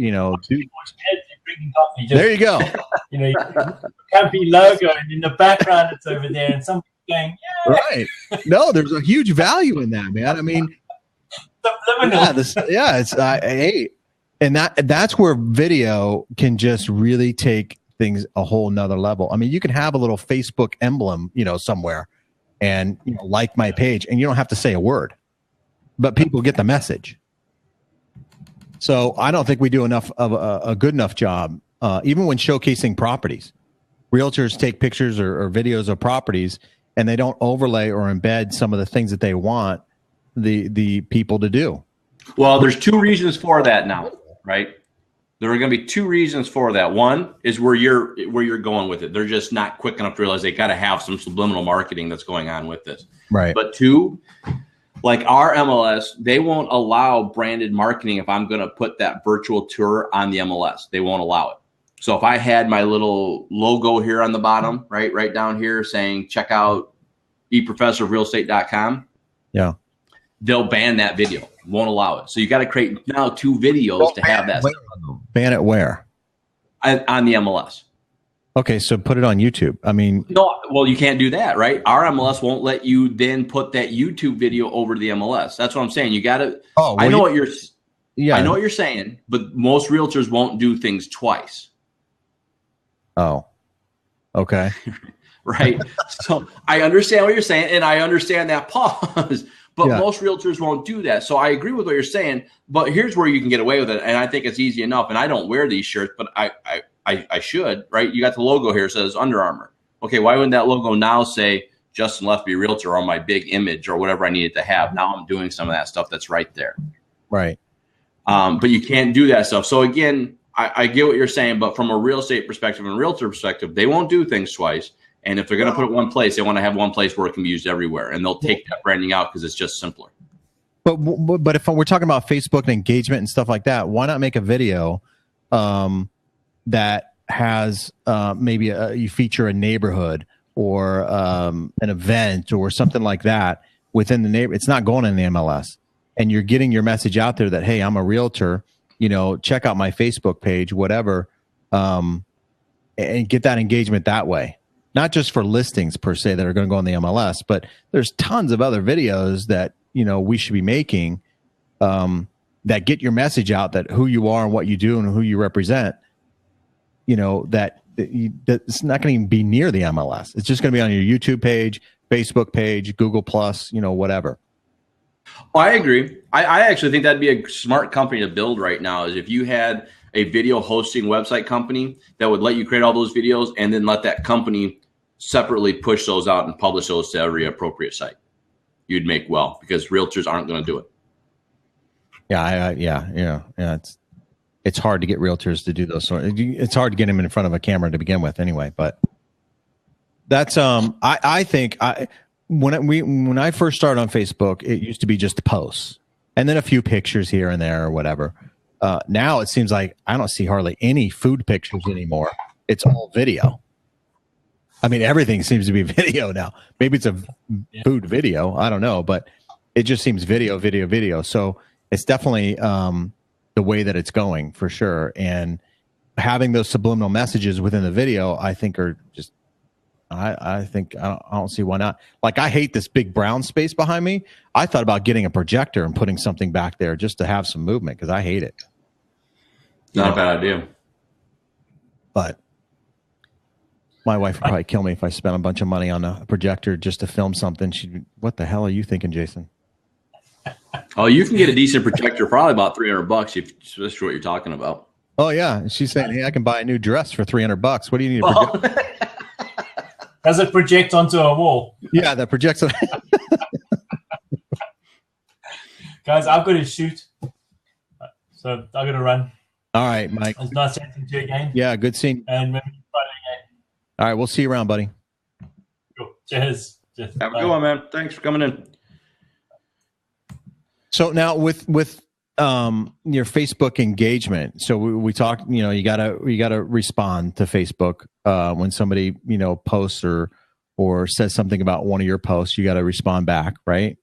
there you go. Company logo, and in the background it's over there, and somebody's going, yeah. Right. No, there's a huge value in that, man. I mean, hey, and that's where video can just really take things a whole nother level. I mean, you can have a little Facebook emblem, somewhere, and like my page, and you don't have to say a word, but people get the message. So I don't think we do enough of a good enough job, even when showcasing properties. Realtors take pictures or videos of properties, and they don't overlay or embed some of the things that they want the people to do. Well, there's two reasons for that now, right? There are going to be two reasons for that. One is where you're going with it. They're just not quick enough to realize they got to have some subliminal marketing that's going on with this. Right. But two, like our MLS, they won't allow branded marketing if I'm going to put that virtual tour on the MLS. They won't allow it. So if I had my little logo here on the bottom, right down here saying, check out eprofessorofrealestate.com. Yeah. They'll ban that video. Won't allow it. So you got to create now two videos to have that. Ban it where? On the MLS. Okay, so put it on YouTube. I mean, no, well, you can't do that, right? Our MLS won't let you then put that YouTube video over to the MLS. That's what I'm saying. You got to. Oh, well, I know what you're saying, but most realtors won't do things twice. Oh, okay. Right. So I understand what you're saying, and I understand that pause, but most realtors won't do that. So I agree with what you're saying, but here's where you can get away with it, and I think it's easy enough. And I don't wear these shirts, but I should, right? You got the logo here, it says Under Armour. Okay, why wouldn't that logo now say Justin Letheby Realtor on my big image or whatever I needed to have? Now I'm doing some of that stuff that's right there. Right. But you can't do that stuff. So again, I get what you're saying, but from a real estate perspective and realtor perspective, they won't do things twice. And if they're going to put it one place, they want to have one place where it can be used everywhere. And they'll take that branding out because it's just simpler. But if we're talking about Facebook and engagement and stuff like that, why not make a video that has maybe you feature a neighborhood or an event or something like that within the neighborhood? It's not going in the MLS. And you're getting your message out there that, hey, I'm a realtor. Check out my Facebook page, whatever, and get that engagement that way. Not just for listings per se that are going to go on the MLS, but there's tons of other videos that, we should be making that get your message out, that who you are and what you do and who you represent, that it's not going to even be near the MLS. It's just going to be on your YouTube page, Facebook page, Google Plus, whatever. Oh, I agree. I actually think that'd be a smart company to build right now, is if you had a video hosting website company that would let you create all those videos and then let that company separately push those out and publish those to every appropriate site. You'd make well, because realtors aren't going to do it. Yeah. It's hard to get realtors to do those. So it's hard to get them in front of a camera to begin with, anyway. But that's I think when I first started on Facebook, it used to be just posts and then a few pictures here and there or whatever. Now it seems like I don't see hardly any food pictures anymore. It's all video. I mean, everything seems to be video now. Maybe it's a food video. I don't know, but it just seems video. So it's definitely the way that it's going for sure. And having those subliminal messages within the video, I think are just, I don't see why not. Like, I hate this big brown space behind me. I thought about getting a projector and putting something back there just to have some movement because I hate it. Not a bad idea. But my wife would probably kill me if I spent a bunch of money on a projector just to film something. What the hell are you thinking, Jason? Oh, you can get a decent projector, probably about $300 if that's what you're talking about. Oh yeah, she's saying, "Hey, I can buy a new dress for $300. What do you need a projector?" Does it project onto a wall? Yeah, that projects. Guys, I've got to shoot, so I've got to run. All right, Mike. It's nice chatting to you again. Yeah, good seeing you. And maybe Friday again. All right, we'll see you around, buddy. Cool. Cheers. Have a good one, man. Thanks for coming in. So now with your Facebook engagement, so we talked. You gotta respond to Facebook when somebody posts or says something about one of your posts. You got to respond back, right?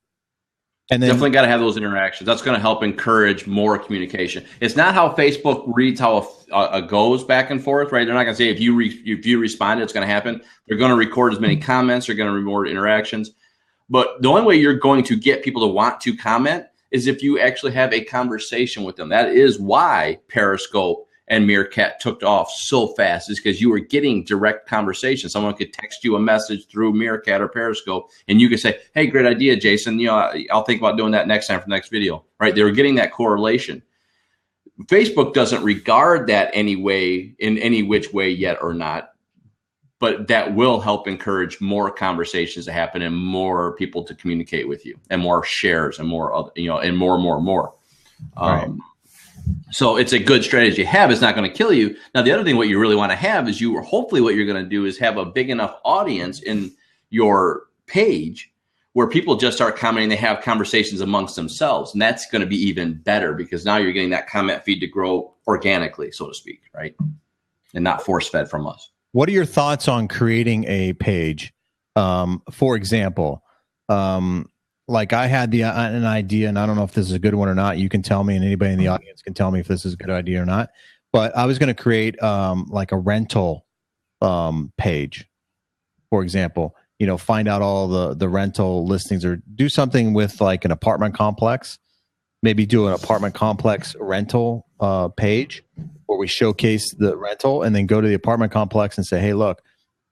And then definitely got to have those interactions. That's going to help encourage more communication. It's not how Facebook reads how a goes back and forth, right? They're not going to say if you respond, it's going to happen. They're going to record as many comments. They're going to reward interactions. But the only way you're going to get people to want to comment is if you actually have a conversation with them. That is why Periscope and Meerkat took off so fast, is because you were getting direct conversation. Someone could text you a message through Meerkat or Periscope, and you could say, "Hey, great idea, Jason. I'll think about doing that next time for the next video." Right? They were getting that correlation. Facebook doesn't regard that in any which way yet or not, but that will help encourage more conversations to happen and more people to communicate with you, and more shares and more, and more. Right. So it's a good strategy to have. It's not going to kill you. Now, the other thing, what you really want to have is hopefully what you're going to do is have a big enough audience in your page where people just start commenting. They have conversations amongst themselves. And that's going to be even better because now you're getting that comment feed to grow organically, so to speak, right? And not force fed from us. What are your thoughts on creating a page? For example, like I had an idea, and I don't know if this is a good one or not. You can tell me, and anybody in the audience can tell me if this is a good idea or not. But I was going to create like a rental page, for example. Find out all the rental listings, or do something with like an apartment complex. Maybe do an apartment complex rental page where we showcase the rental, and then go to the apartment complex and say, "Hey, look,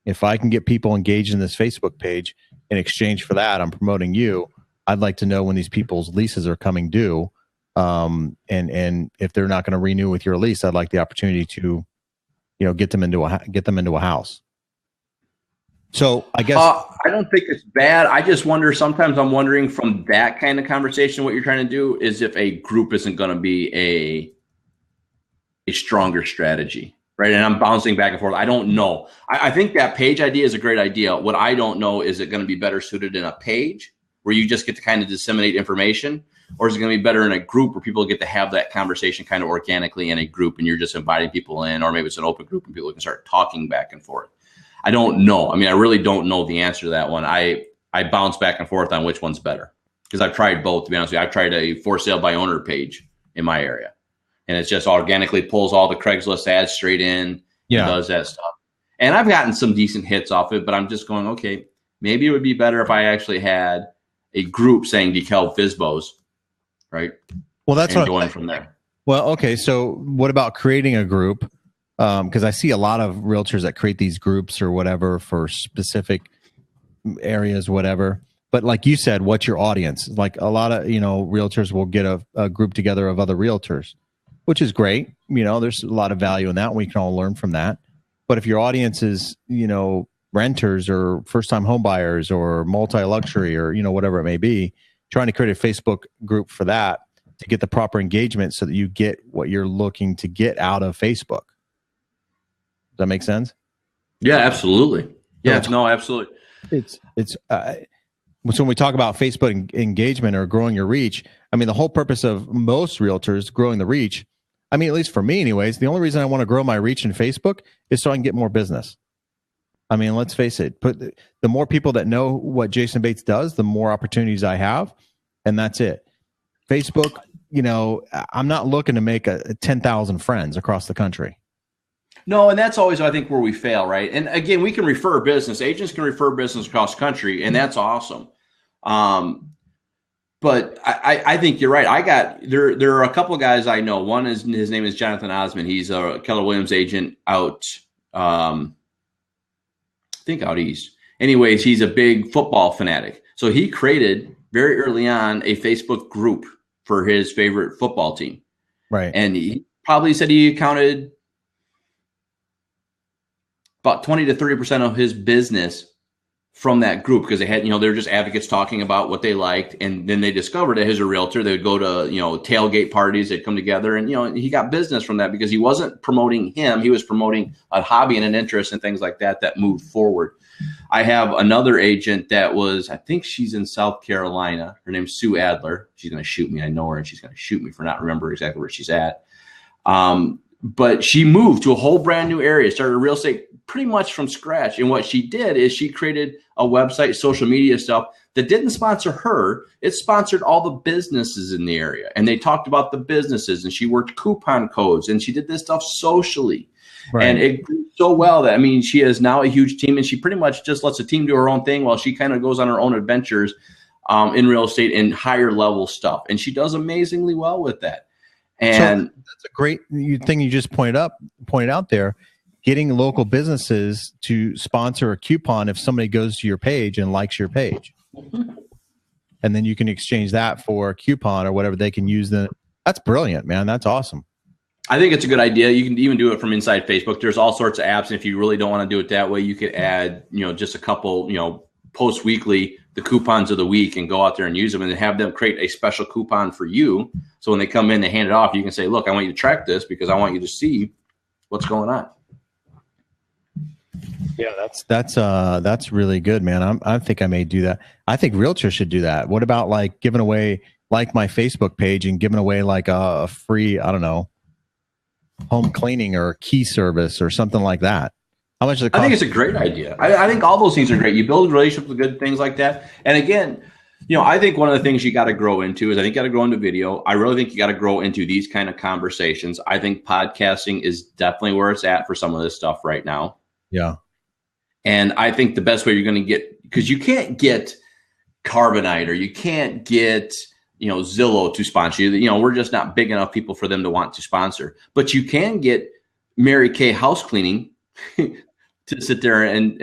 if I can get people engaged in this Facebook page in exchange for that, I'm promoting you. I'd like to know when these people's leases are coming due, and if they're not going to renew with your lease, I'd like the opportunity to, get them into a house." So I guess I don't think it's bad. I just wonder. Sometimes I'm wondering from that kind of conversation, what you're trying to do is if a group isn't going to be a stronger strategy, right? And I'm bouncing back and forth. I don't know. I think that page idea is a great idea. What I don't know is it going to be better suited in a page where you just get to kind of disseminate information, or is it going to be better in a group where people get to have that conversation kind of organically in a group, and you're just inviting people in, or maybe it's an open group and people can start talking back and forth. I don't know. I mean, I really don't know the answer to that one. I bounce back and forth on which one's better because I've tried both, to be honest with you. I've tried a for sale by owner page in my area, and it just organically pulls all the Craigslist ads straight in and does that stuff. And I've gotten some decent hits off it, but I'm just going, okay, maybe it would be better if I actually had a group saying DeKalb FSBOs, right? Well, that's what going from there. Well, okay. So what about creating a group? Because I see a lot of realtors that create these groups or whatever for specific areas, whatever. But like you said, what's your audience? Like a lot of, realtors will get a group together of other realtors, which is great. There's a lot of value in that. And we can all learn from that. But if your audience is, renters or first-time home buyers or multi-luxury or, whatever it may be, trying to create a Facebook group for that to get the proper engagement so that you get what you're looking to get out of Facebook. Does that make sense? Yeah, absolutely. Yeah, no, absolutely. So when we talk about Facebook engagement or growing your reach, I mean, the whole purpose of most realtors growing the reach, I mean, at least for me anyways, the only reason I want to grow my reach in Facebook is so I can get more business. I mean, let's face it, the more people that know what Jason Bates does, the more opportunities I have, and that's it. Facebook, I'm not looking to make 10,000 friends across the country. No, and that's always, I think, where we fail, right? And again, we can refer business. Agents can refer business across the country, and that's awesome. But I think you're right. There are a couple of guys I know. One is, his name is Jonathan Osmond. He's a Keller Williams agent out, I think out east. Anyways, he's a big football fanatic. So he created very early on a Facebook group for his favorite football team. Right. And he probably said he counted about 20 to 30% of his business from that group, because they had, they were just advocates talking about what they liked. And then they discovered that as a realtor, they would go to, tailgate parties, they'd come together, and, he got business from that because he wasn't promoting him. He was promoting a hobby and an interest and things like that moved forward. I have another agent that I think she's in South Carolina. Her name's Sue Adler. She's going to shoot me. I know her, and she's going to shoot me for not remembering exactly where she's at. But she moved to a whole brand new area, started real estate pretty much from scratch. And what she did is she created a website, social media stuff that didn't sponsor her. It sponsored all the businesses in the area. And they talked about the businesses, and she worked coupon codes, and she did this stuff socially. Right. And it grew so well that, she is now a huge team, and she pretty much just lets the team do her own thing while she kind of goes on her own adventures in real estate and higher level stuff. And she does amazingly well with that. And so that's a great thing you just pointed out there, getting local businesses to sponsor a coupon if somebody goes to your page and likes your page. And then you can exchange that for a coupon or whatever they can use. That's brilliant, man. That's awesome. I think it's a good idea. You can even do it from inside Facebook. There's all sorts of apps. And if you really don't want to do it that way, you could add, just a couple, post weekly, the coupons of the week, and go out there and use them and have them create a special coupon for you. So when they come in, they hand it off. You can say, look, I want you to track this because I want you to see what's going on. Yeah, that's really good, man. I think I may do that. I think realtors should do that. What about like giving away like my Facebook page and giving away like a free, I don't know, home cleaning or key service or something like that? How much does it cost? I think it's a great idea. I think all those things are great. You build relationships with good things like that. And again, I think one of the things you got to grow into is I think you got to grow into video. I really think you got to grow into these kind of conversations. I think podcasting is definitely where it's at for some of this stuff right now. Yeah. And I think the best way you're going to get, because you can't get Carbonite or you can't get, Zillow to sponsor you. We're just not big enough people for them to want to sponsor. But you can get Mary Kay House Cleaning to sit there and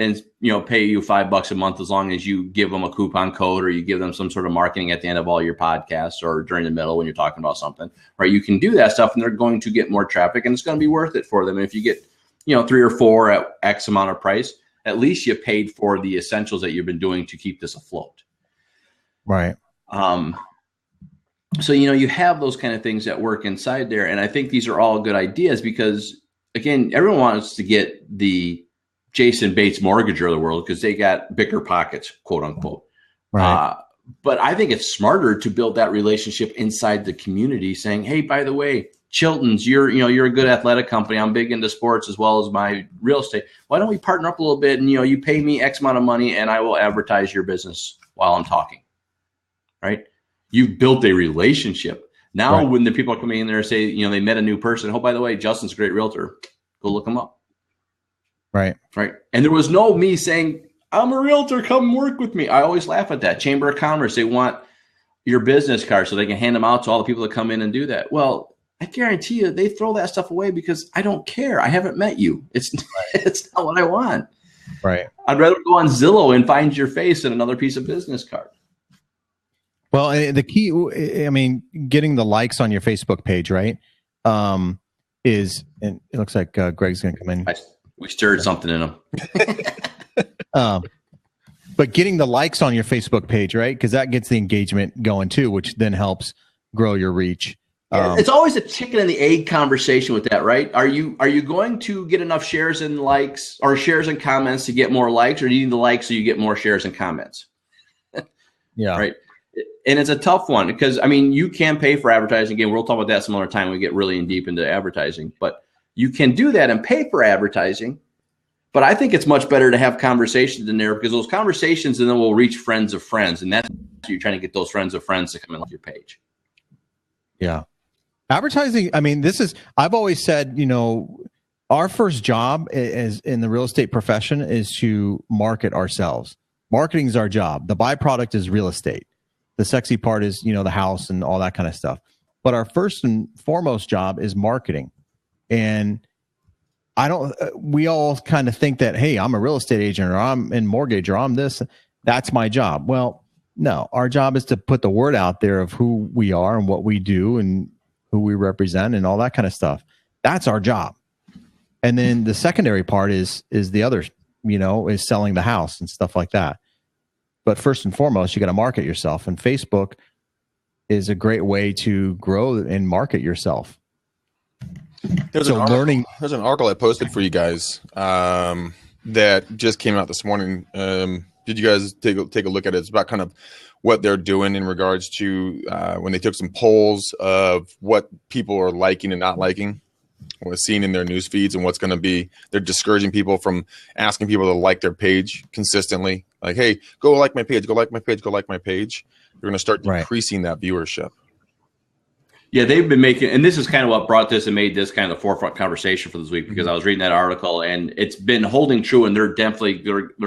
pay you $5 a month as long as you give them a coupon code or you give them some sort of marketing at the end of all your podcasts or during the middle when you're talking about something, right? You can do that stuff and they're going to get more traffic and it's going to be worth it for them. And if you get, 3 or 4 at X amount of price, at least you paid for the essentials that you've been doing to keep this afloat. Right. So, you have those kind of things that work inside there. And I think these are all good ideas because, again, everyone wants to get the Jason Bates mortgager of the world because they got bigger pockets, quote unquote. Right. But I think it's smarter to build that relationship inside the community saying, hey, by the way, Chilton's, you're a good athletic company. I'm big into sports as well as my real estate. Why don't we partner up a little bit and, you pay me X amount of money and I will advertise your business while I'm talking, right? You've built a relationship. Now, right. When the people are coming in there and say, they met a new person. Oh, by the way, Justin's a great realtor. Go look him up. Right. Right. And there was no me saying, I'm a realtor, come work with me. I always laugh at that. Chamber of Commerce, they want your business card so they can hand them out to all the people that come in and do that. Well, I guarantee you they throw that stuff away because I don't care. I haven't met you. It's not what I want. Right. I'd rather go on Zillow and find your face than another piece of business card. Well, the key, getting the likes on your Facebook page, right, is, and it looks like Greg's going to come in. We stirred something in him. But getting the likes on your Facebook page, right, because that gets the engagement going too, which then helps grow your reach. It's always a chicken and the egg conversation with that, right? Are you going to get enough shares and likes or shares and comments to get more likes, or do you need the likes so you get more shares and comments? Yeah. Right. And it's a tough one because, I mean, you can pay for advertising. Again, we'll talk about that some other time when we get really in deep into advertising. But you can do that and pay for advertising. But I think it's much better to have conversations in there because those conversations and then will reach friends of friends. And that's you're trying to get those friends of friends to come and like your page. Yeah. Advertising, I mean, I've always said, our first job is in the real estate profession is to market ourselves. Marketing is our job. The byproduct is real estate. The sexy part is, the house and all that kind of stuff. But our first and foremost job is marketing. And we all kind of think that, hey, I'm a real estate agent or I'm in mortgage or I'm this, that's my job. Well, no, our job is to put the word out there of who we are and what we do and who we represent and all that kind of stuff. That's our job. And then the secondary part is the other, is selling the house and stuff like that. But first and foremost, you got to market yourself. And Facebook is a great way to grow and market yourself. There's an article I posted for you guys that just came out this morning. Did you guys take a look at it? It's about kind of what they're doing in regards to when they took some polls of what people are liking and not liking, what's seen in their news feeds, and what's going to be. They're discouraging people from asking people to like their page consistently. Like, hey, go like my page, go like my page, go like my page. You're going to start decreasing that viewership. Yeah, they've been making, and this is kind of what brought this and made this kind of the forefront conversation for this week because I was reading that article and it's been holding true, and they're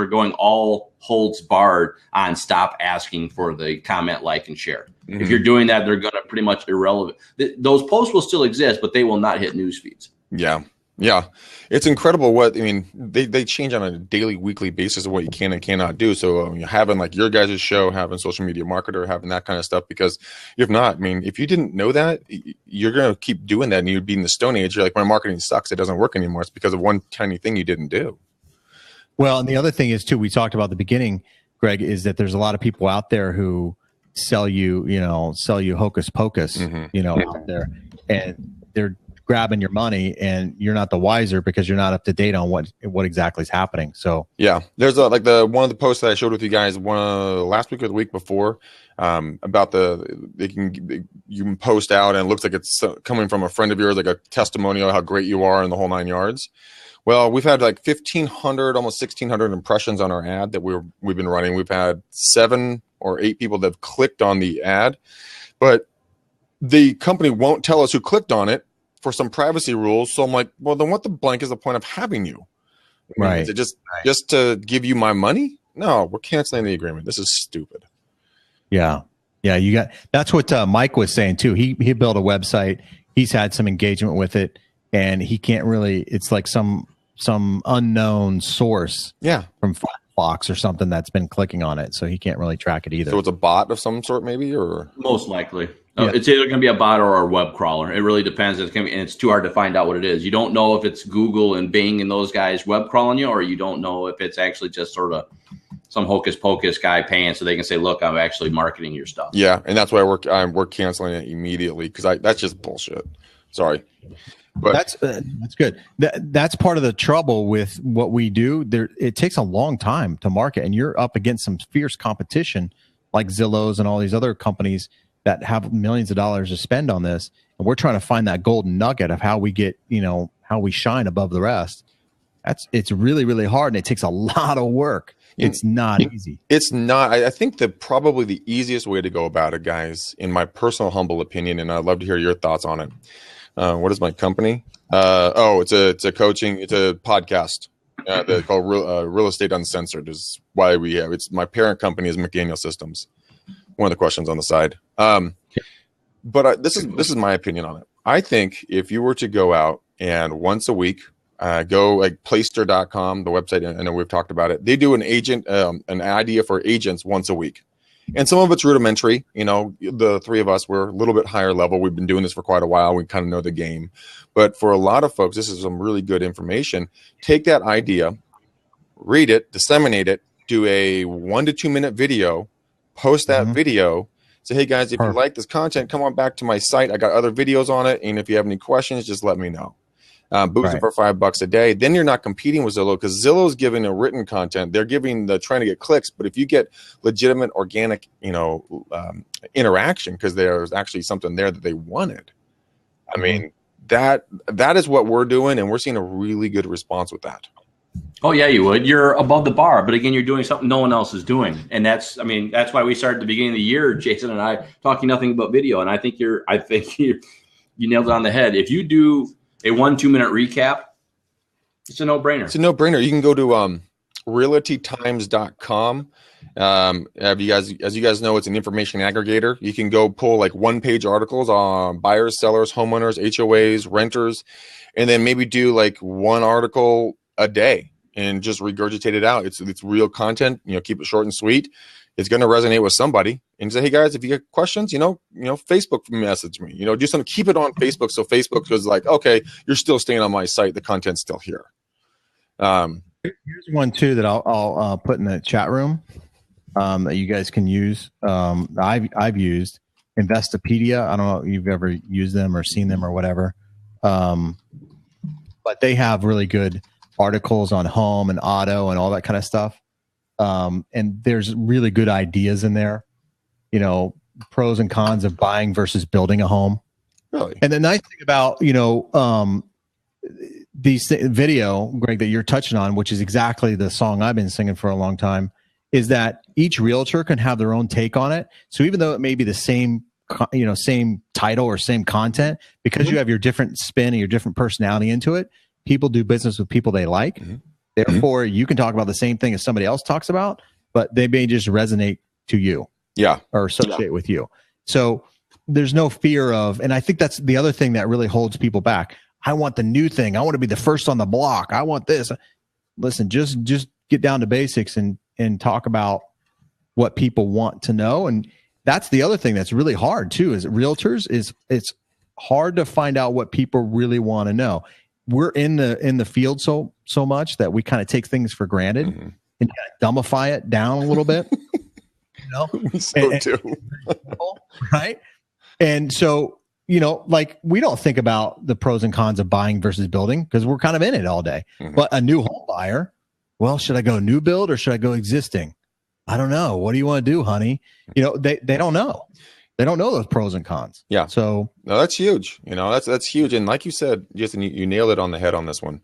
going all holds barred on stop asking for the comment, like, and share. Mm-hmm. If you're doing that, they're going to pretty much irrelevant. Those posts will still exist, but they will not hit news feeds. Yeah. Yeah, it's incredible they change on a daily, weekly basis of what you can and cannot do. So having like your guys' show, having social media marketer, having that kind of stuff, because if not, if you didn't know that, you're going to keep doing that and you'd be in the Stone Age. You're like, my marketing sucks. It doesn't work anymore. It's because of one tiny thing you didn't do. Well, and the other thing is too, we talked about at the beginning, Greg, is that there's a lot of people out there who sell you hocus pocus, out there, and they're grabbing your money and you're not the wiser because you're not up to date on what exactly is happening. So yeah, there's one of the posts that I showed with you guys last week or the week before about you can post out and it looks like it's coming from a friend of yours, like a testimonial how great you are in the whole 9 yards. Well, we've had like 1,500, almost 1,600 impressions on our ad that we've been running. We've had 7 or 8 people that have clicked on the ad, but the company won't tell us who clicked on it for some privacy rules. So I'm like, well, then what the blank is the point of having you? Right. Is it just to give you my money? No, we're canceling the agreement. This is stupid. Yeah. Yeah. That's what Mike was saying too. He built a website. He's had some engagement with it and he can't really, it's like some unknown source. Yeah. From Fox or something that's been clicking on it. So he can't really track it either. So it's a bot of some sort maybe, or most likely. It's either going to be a bot or a web crawler. It really depends. And it's too hard to find out what it is. You don't know if it's Google and Bing and those guys web crawling you, or you don't know if it's actually just sort of some hocus pocus guy paying so they can say, look, I'm actually marketing your stuff. Yeah. And that's why we're canceling it immediately because that's just bullshit. Sorry. But that's good. That's part of the trouble with what we do. It takes a long time to market, and you're up against some fierce competition like Zillow's and all these other companies that have millions of dollars to spend on this. And we're trying to find that golden nugget of how we get, how we shine above the rest. It's really, really hard. And it takes a lot of work. It's not easy. It's not. I think that probably the easiest way to go about it, guys, in my personal humble opinion, and I'd love to hear your thoughts on it. What is my company? It's a coaching. It's a podcast. They're called Real Estate Uncensored is why we have. It's my parent company is McDaniel Systems. One of the questions on the side. But this is my opinion on it. I think if you were to go out and once a week, go like Playster.com, the website, I know we've talked about it. They do an idea for agents once a week. And some of it's rudimentary. The three of us, we're a little bit higher level. We've been doing this for quite a while. We kind of know the game. But for a lot of folks, this is some really good information. Take that idea, read it, disseminate it, do a 1 to 2 minute video, post that video, Say, hey guys, if you like this content, come on back to my site. I got other videos on it. And if you have any questions, just let me know. Boost it for $5 a day. Then you're not competing with Zillow, because Zillow's giving a written content. They're trying to get clicks. But if you get legitimate, organic, interaction, because there's actually something there that they wanted. I mean, that is what we're doing, and we're seeing a really good response with that. Oh yeah, you would. You're above the bar, but again, you're doing something no one else is doing, and that's why we started at the beginning of the year, Jason and I, talking nothing but video. And I think you nailed it on the head. If you do a 1-2 minute recap, it's a no-brainer. It's a no-brainer. You can go to realtytimes.com. As you guys know, it's an information aggregator. You can go pull like one-page articles on buyers, sellers, homeowners, HOAs, renters, and then maybe do like one article a day and just regurgitate it out. It's real content. Keep it short and sweet. It's going to resonate with somebody. And say, hey guys, if you get questions, Facebook message me. Do something. Keep it on Facebook, so Facebook goes like, okay, you're still staying on my site. The content's still here. Here's one too that I'll put in the chat room that you guys can use. I've used Investopedia. I don't know if you've ever used them or seen them or whatever, but they have really good articles on home and auto and all that kind of stuff. And there's really good ideas in there, pros and cons of buying versus building a home. Really? And the nice thing about, these video, Greg, that you're touching on, which is exactly the song I've been singing for a long time, is that each realtor can have their own take on it. So even though it may be the same, same title or same content, because you have your different spin and your different personality into it, people do business with people they like. Therefore, you can talk about the same thing as somebody else talks about, but they may just resonate to you. Yeah. Or associate with you. So there's no fear of, and I think that's the other thing that really holds people back. I want the new thing. I want to be the first on the block. I want this. Listen, just get down to basics and talk about what people want to know. And that's the other thing that's really hard too, is realtors it's hard to find out what people really want to know. We're in the field so much that we kind of take things for granted and kind of dumbify it down a little bit. Too. Right. And so, like we don't think about the pros and cons of buying versus building because we're kind of in it all day. But a new home buyer, well, should I go new build or should I go existing? I don't know. What do you want to do, honey? They don't know. They don't know those pros and cons. Yeah. So no, that's huge. That's huge. And like you said, Jason, you nailed it on the head on this one.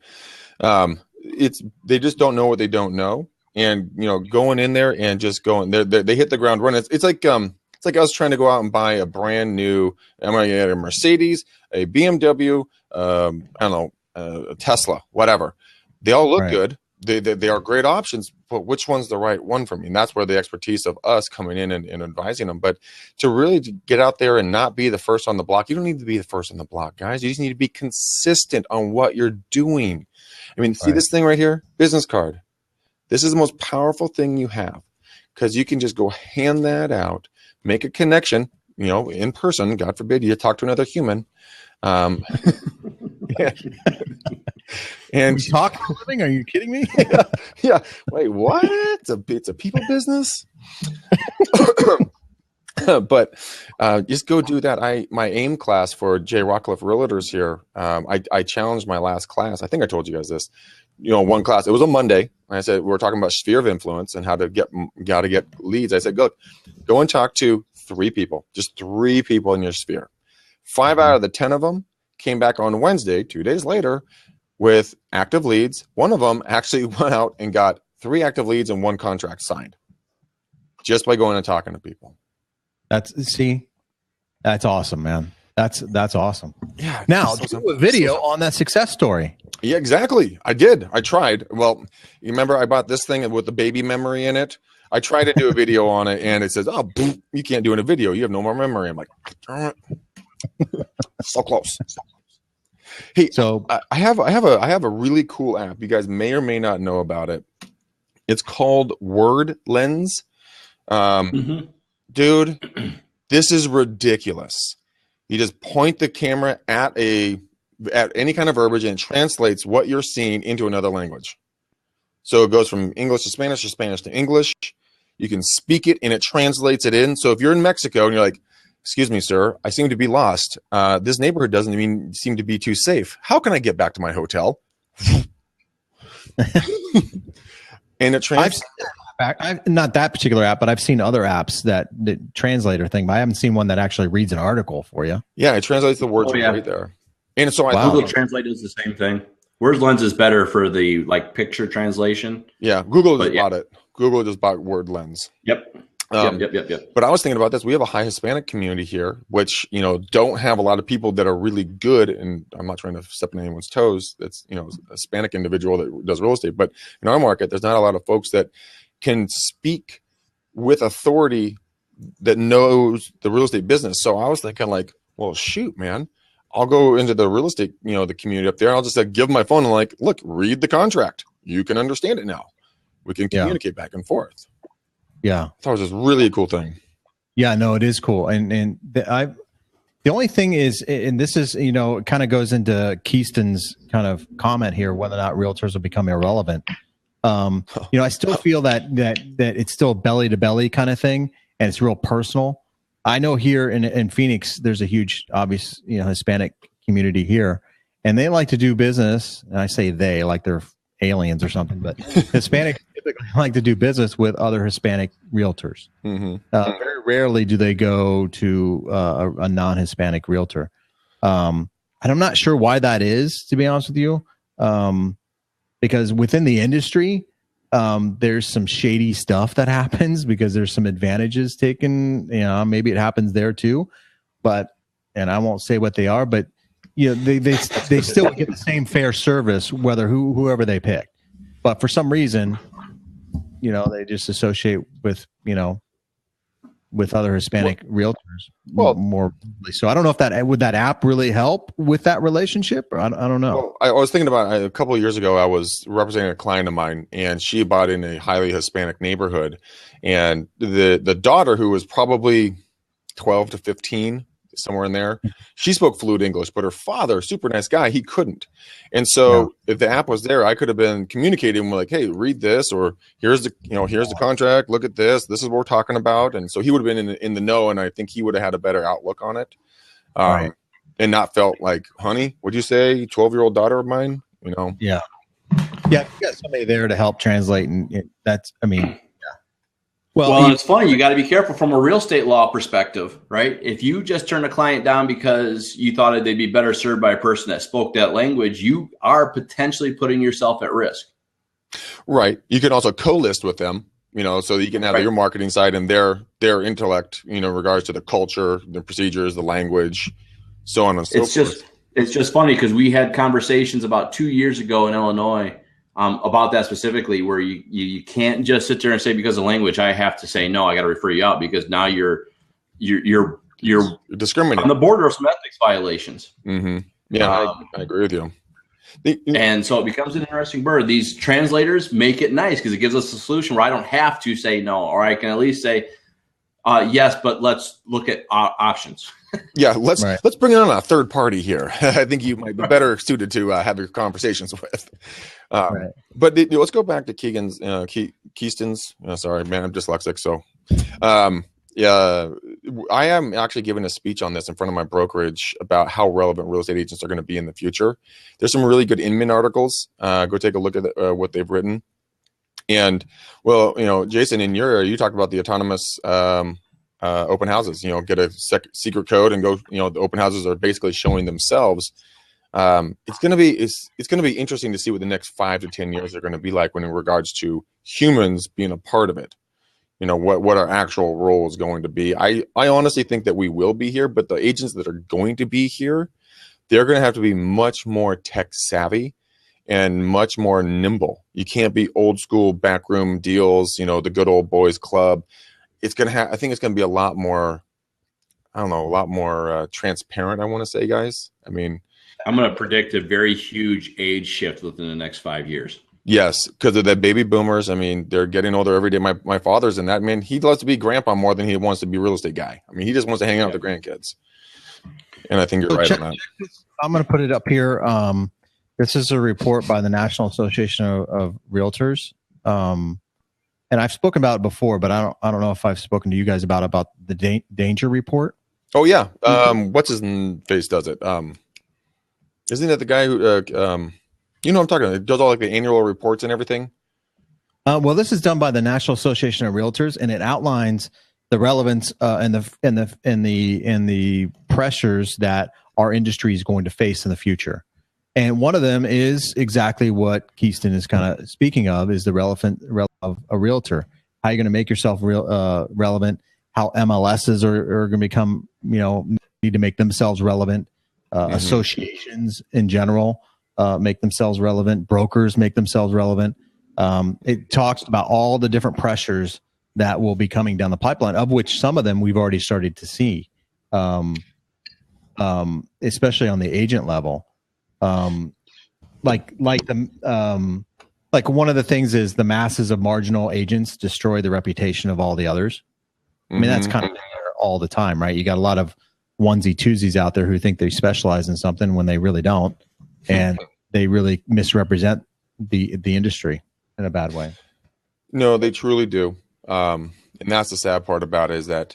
They just don't know what they don't know. And, going in there and just going there, they hit the ground running. It's like us trying to go out and buy a brand new, I'm going to get a Mercedes, a BMW, I don't know, a Tesla, whatever. They all look good. They are great options, but which one's the right one for me? And that's where the expertise of us coming in and advising them. But to really get out there and not be the first on the block, you don't need to be the first on the block, guys. You just need to be consistent on what you're doing. I mean, see this thing right here? Business card. This is the most powerful thing you have because you can just go hand that out, make a connection, in person. God forbid you talk to another human. And we talk for a living? Are you kidding me? Yeah. Wait, what? It's a people business. But just go do that. My AIM class for Jay Rockcliffe Realtors here. I challenged my last class. I think I told you guys this. One class. It was a Monday. I said we were talking about sphere of influence and how to get leads. I said, go and talk to 3 people, just 3 people in your sphere. 5 out of the 10 of them came back on Wednesday, 2 days later, with active leads. One of them actually went out and got 3 active leads and 1 contract signed just by going and talking to people. That's awesome, man. That's awesome. Yeah. Now do a video on that success story. Yeah, exactly. I did. I tried. Well, you remember I bought this thing with the baby memory in it. I tried to do a video on it, and it says, "Oh, you can't do it in a video. You have no more memory." I'm like, darn it. So close. Hey, so I have a really cool app. You guys may or may not know about it. It's called Word Lens. Dude, this is ridiculous. You just point the camera at any kind of verbiage and it translates what you're seeing into another language. So it goes from English to Spanish to English. You can speak it and it translates it in. So if you're in Mexico and you're like, excuse me, sir, I seem to be lost. This neighborhood doesn't seem to be too safe. How can I get back to my hotel? And it translates. I've not that particular app, but I've seen other apps that translator thing, but I haven't seen one that actually reads an article for you. Yeah, it translates the words right there. And so Google Translate does the same thing. WordLens is better for the like picture translation. Yeah, Google just bought it. Google just bought WordLens. Yep. Yep. But I was thinking about this. We have a high Hispanic community here, which, don't have a lot of people that are really good. And I'm not trying to step on anyone's toes. That's, a Hispanic individual that does real estate. But in our market, there's not a lot of folks that can speak with authority that knows the real estate business. So I was thinking like, well, shoot, man, I'll go into the real estate, the community up there. I'll just give them my phone and like, look, read the contract. You can understand it now. We can communicate back and forth. Yeah. I thought it was just really a cool thing. Yeah, no, it is cool. And the only thing is, and this is, it kind of goes into Keaston's kind of comment here, whether or not realtors will become irrelevant. I still feel that it's still belly to belly kind of thing. And it's real personal. I know here in Phoenix, there's a huge, obvious, Hispanic community here, and they like to do business. And I say they like they're aliens or something, but Hispanic typically like to do business with other Hispanic realtors. Mm-hmm. Very rarely do they go to a non-Hispanic realtor. And I'm not sure why that is, to be honest with you, because within the industry, there's some shady stuff that happens because there's some advantages taken. Maybe it happens there too, and I won't say what they are, but they still get the same fair service, whoever they pick. But for some reason, they just associate with other Hispanic realtors more. So I don't know if would that app really help with that relationship, or I don't know. Well, I was thinking about a couple of years ago. I was representing a client of mine, and she bought in a highly Hispanic neighborhood, and the daughter, who was probably 12 to 15. Somewhere in there, she spoke fluent English, but her father, super nice guy, he couldn't. And so if the app was there, I could have been communicating with like, hey, read this, or here's the contract, look at this is what we're talking about. And so he would have been in the know, and I think he would have had a better outlook on it. And not felt like, honey, what'd you say, 12-year-old daughter of mine? Yeah, you got somebody there to help translate, and that's, Well, it's funny. You got to be careful from a real estate law perspective, right? If you just turn a client down because you thought they'd be better served by a person that spoke that language, you are potentially putting yourself at risk. Right. You can also co-list with them, so that you can have your marketing side and their intellect, in regards to the culture, the procedures, the language, so on and so forth. It's just funny because we had conversations about 2 years ago in Illinois about that specifically, where you can't just sit there and say, because of language, I have to say, no, I got to refer you out, because now you're discriminating on the border of some ethics violations. Mm-hmm. Yeah, I agree with you. And so it becomes an interesting bird. These translators make it nice because it gives us a solution where I don't have to say no, or I can at least say yes, but let's look at options. Yeah, let's bring in a third party here. I think you might be better suited to have your conversations with. But let's go back to Keaston's. Sorry, man, I'm dyslexic. So, I am actually giving a speech on this in front of my brokerage about how relevant real estate agents are going to be in the future. There's some really good Inman articles. Go take a look at what they've written. And Jason, in your area, you talked about the autonomous open houses. Get a secret code and go. The open houses are basically showing themselves. It's going to be interesting to see what the next 5 to 10 years are going to be like in regards to humans being a part of it. What our actual role is going to be. I honestly think that we will be here, but the agents that are going to be here, they're going to have to be much more tech savvy and much more nimble. You can't be old school backroom deals, the good old boys club. I think it's going to be a lot more transparent, I want to say, guys. I'm going to predict a very huge age shift within the next 5 years. Yes, because of the baby boomers. They're getting older every day. My father's in that, man. He loves to be grandpa more than he wants to be a real estate guy. He just wants to hang out with the grandkids. And I think you're right on that. I'm going to put it up here. This is a report by the National Association of Realtors. and I've spoken about it before, but I don't know if I've spoken to you guys about the danger report. Oh yeah. What's his face does it? Isn't that the guy who you know what I'm talking about? It does all like the annual reports and everything. Well, this is done by the National Association of Realtors, and it outlines the relevance and the pressures that our industry is going to face in the future. And one of them is exactly what Keaston is kind of speaking of, is the relevant of a realtor. How are you going to make yourself relevant? How MLSs are going to become, need to make themselves relevant. Associations in general make themselves relevant. Brokers make themselves relevant. It talks about all the different pressures that will be coming down the pipeline, of which some of them we've already started to see, especially on the agent level. Like one of the things is the masses of marginal agents destroy the reputation of all the others. I mean, that's kind of there all the time, right? You got a lot of onesie twosies out there who think they specialize in something when they really don't, and they really misrepresent the industry in a bad way. No, they truly do. And that's the sad part about it, is that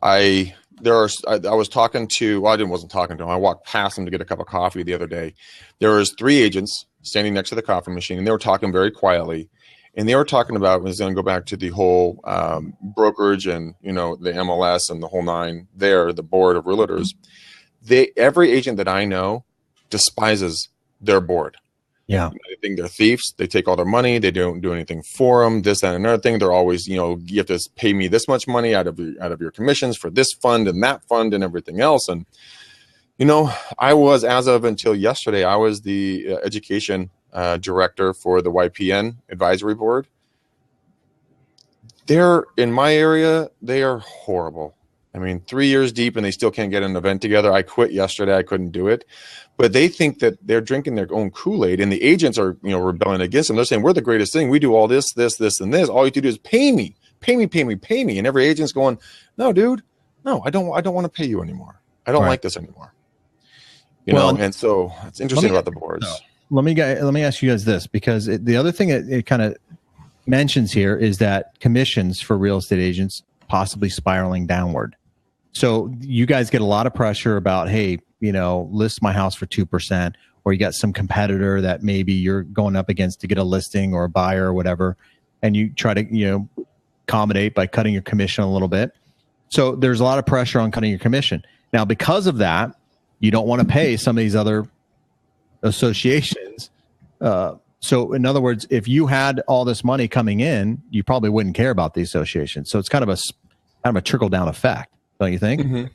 I wasn't talking to him. I walked past him to get a cup of coffee the other day. There was 3 agents standing next to the coffee machine, and they were talking very quietly. And they were talking about, was going to go back to the whole brokerage and, the MLS and the whole nine there, the board of realtors. Every agent that I know despises their board. Yeah. They think they're thieves. They take all their money. They don't do anything for them. This, that, and another thing. They're always, you have to pay me this much money out of your commissions for this fund and that fund and everything else. And, I was, as of until yesterday, I was the education director for the YPN advisory board. They're in my area. They are horrible. I mean, 3 years deep and they still can't get an event together. I quit yesterday. I couldn't do it. But they think that they're drinking their own Kool-Aid, and the agents are, rebelling against them. They're saying, we're the greatest thing. We do all this, this, this, and this. All you have to do is pay me. And every agent's going, no, dude, no, I don't want to pay you anymore. I don't like this anymore. And so it's interesting about the boards. Let me ask you guys this, because the other thing it kind of mentions here is that commissions for real estate agents possibly spiraling downward. So you guys get a lot of pressure about, hey, list my house for 2%, or you got some competitor that maybe you're going up against to get a listing or a buyer or whatever, and you try to accommodate by cutting your commission a little bit. So there's a lot of pressure on cutting your commission. Now, because of that, you don't want to pay some of these other associations. So in other words, if you had all this money coming in, you probably wouldn't care about the association. So it's kind of a trickle down effect, don't you think? Mm-hmm.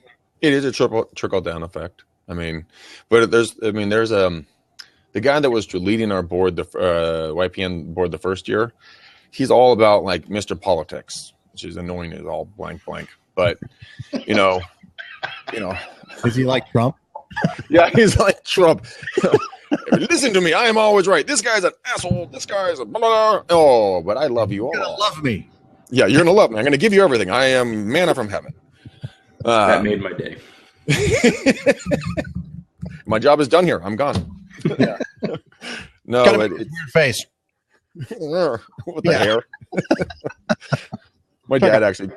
It is a trickle down effect. I mean, but there's the guy that was leading our board, the YPN board the first year. He's all about like Mr. Politics, which is annoying as all blank. But is he like Trump? Yeah, he's like Trump. Listen to me. I am always right. This guy's an asshole. This guy's a blah, blah. Oh, but I love you all. You're gonna love me. Yeah, you're gonna love me. I'm gonna give you everything. I am manna from heaven. That made my day. My job is done here. I'm gone. Yeah. No, got but weird face. With the hair. My dad actually.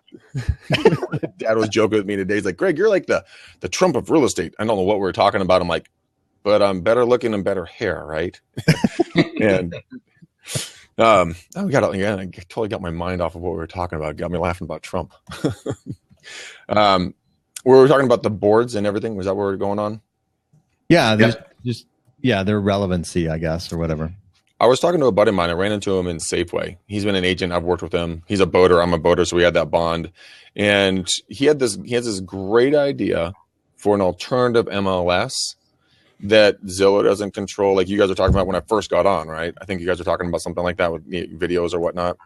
Dad was joking with me today. He's like, Greg, you're like the Trump of real estate. I don't know what we were talking about. I'm like, but I'm better looking and better hair, right? And I totally got my mind off of what we were talking about. It got me laughing about Trump. We were talking about the boards and everything. Was that where we're going on? Yeah, their relevancy, I guess, or whatever. I was talking to a buddy of mine. I ran into him in Safeway. He's been an agent. I've worked with him. He's a boater. I'm a boater, so we had that bond. And he has this great idea for an alternative MLS that Zillow doesn't control. Like you guys are talking about when I first got on, right? I think you guys are talking about something like that with videos or whatnot.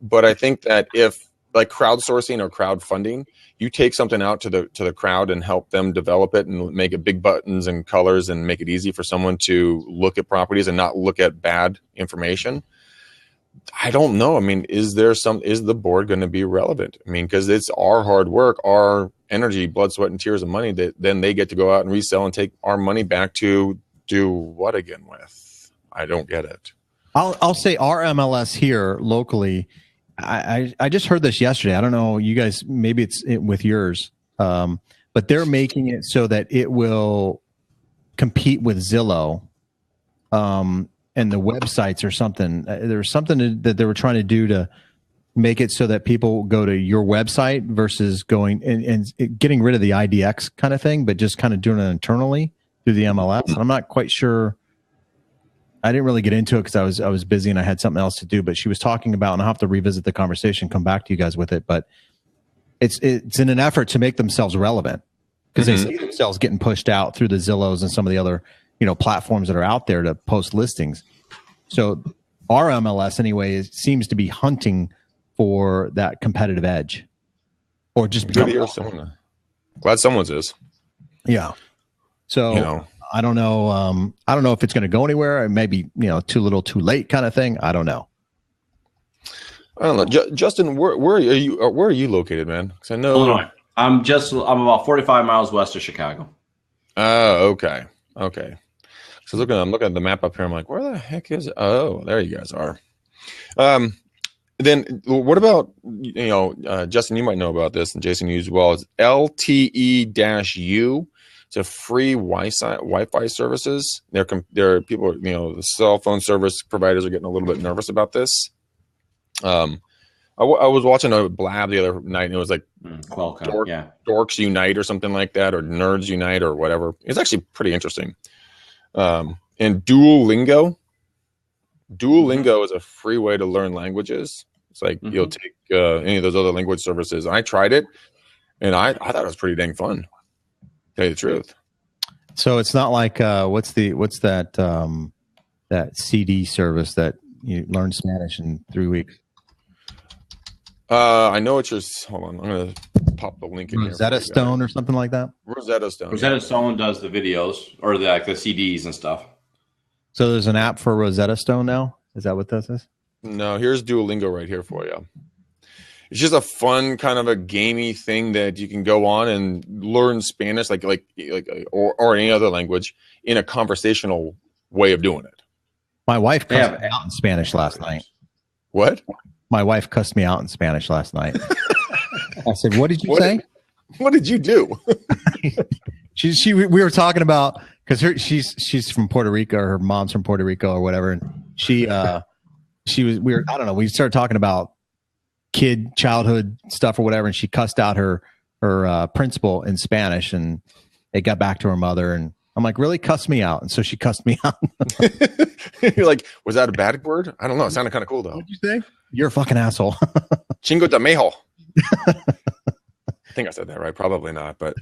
But I think that if like crowdsourcing or crowdfunding, you take something out to the crowd and help them develop it and make it big buttons and colors and make it easy for someone to look at properties and not look at bad information. I don't know. I mean, is the board going to be relevant? I mean, because it's our hard work, our energy, blood, sweat, and tears of money that then they get to go out and resell and take our money back to do what again with? I don't get it. I'll say our MLS here locally I just heard this yesterday. I don't know, you guys, maybe it's with yours, but they're making it so that it will compete with Zillow, and the websites or something. There's something that they were trying to do to make it so that people go to your website versus going and getting rid of the IDX kind of thing, but just kind of doing it internally through the MLS. And I'm not quite sure. I didn't really get into it because I was busy and I had something else to do. But she was talking about, and I'll have to revisit the conversation, come back to you guys with it. But it's in an effort to make themselves relevant, because they see themselves getting pushed out through the Zillows and some of the other platforms that are out there to post listings. So our MLS anyway seems to be hunting for that competitive edge, or just Good to hear someone. Glad someone's is. Yeah. So I don't know. I don't know if it's going to go anywhere. Or maybe too little, too late kind of thing. I don't know. I don't know, Justin. Where are you? Where are you located, man? Because I know Illinois. I'm about 45 miles west of Chicago. Oh, okay. So I'm looking at the map up here. I'm like, where the heck is it? Oh, there you guys are. Then what about, Justin, you might know about this, and Jason, you as well. It's LTE-U. It's a free Wi-Fi services. There are people, the cell phone service providers are getting a little bit nervous about this. I was watching a blab the other night, and it was like Qualcomm, Dorks Unite or something like that, or Nerds Unite or whatever. It's actually pretty interesting. And Duolingo is a free way to learn languages. It's like you'll take any of those other language services. I tried it, and I thought it was pretty dang fun, to tell you the truth. So it's not like what's that CD service that you learn Spanish in 3 weeks? I know it's just. Hold on, I'm gonna pop the link in here. Rosetta Stone or something like that. Rosetta Stone. Rosetta Stone does the videos or the CDs and stuff. So there's an app for Rosetta Stone now. Is that what this is? No, here's Duolingo right here for you. It's just a fun kind of a gamey thing that you can go on and learn Spanish, or any other language in a conversational way of doing it. My wife cussed me out in Spanish last night. What? My wife cussed me out in Spanish last night. I said, "What did you say? What did you do?" We were talking about, because she's from Puerto Rico, or her mom's from Puerto Rico or whatever, and we started talking about childhood stuff or whatever, and she cussed out her principal in Spanish, and it got back to her mother, and I'm like, really? Cuss me out. And so she cussed me out. You're like, was that a bad word? I don't know. It sounded kind of cool though. What'd you say? You're a fucking asshole. Chingo de mejo. I think I said that right. Probably not, but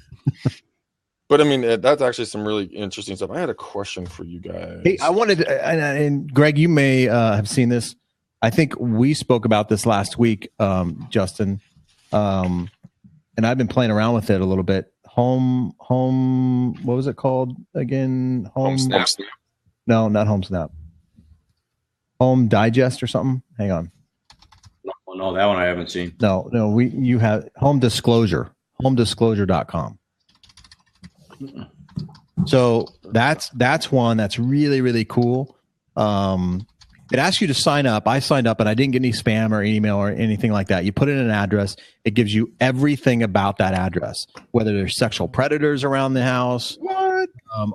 I mean, that's actually some really interesting stuff. I had a question for you guys. Hey, I wanted, and Greg, you may have seen this. I think we spoke about this last week, Justin, and I've been playing around with it a little bit. Home. What was it called again? Home Snap. No, not Home Snap. Home Digest or something. Hang on. No, that one I haven't seen. No. You have Home Disclosure. HomeDisclosure.com. So that's one that's really, really cool. It asks you to sign up. I signed up and I didn't get any spam or email or anything like that. You put in an address. It gives you everything about that address, whether there's sexual predators around the house,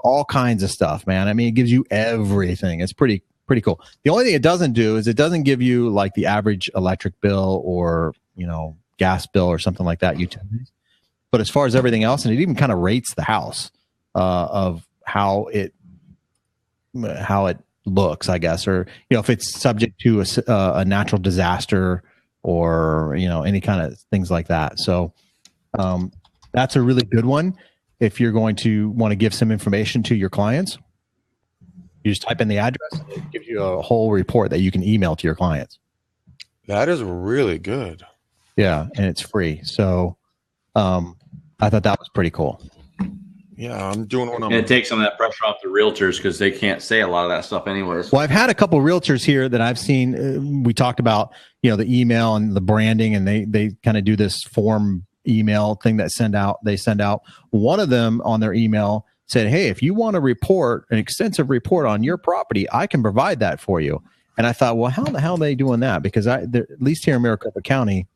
all kinds of stuff, man. I mean, it gives you everything. It's pretty cool. The only thing it doesn't do is it doesn't give you like the average electric bill or, gas bill or something like that, utilities. But as far as everything else, and it even kind of rates the house of how it looks, I guess, or if it's subject to a natural disaster or any kind of things like that. So that's a really good one if you're going to want to give some information to your clients. You just type in the address, and it gives you a whole report that you can email to your clients. That is really good. Yeah, and it's free. So I thought that was pretty cool. Yeah, I'm doing one on. And it takes some of that pressure off the realtors because they can't say a lot of that stuff anyways. Well, I've had a couple realtors here that I've seen. We talked about the email and the branding, and they kind of do this form email thing that they send out. One of them on their email said, "Hey, if you want to report an extensive report on your property, I can provide that for you." And I thought, well, how the hell are they doing that? Because at least here in Maricopa County,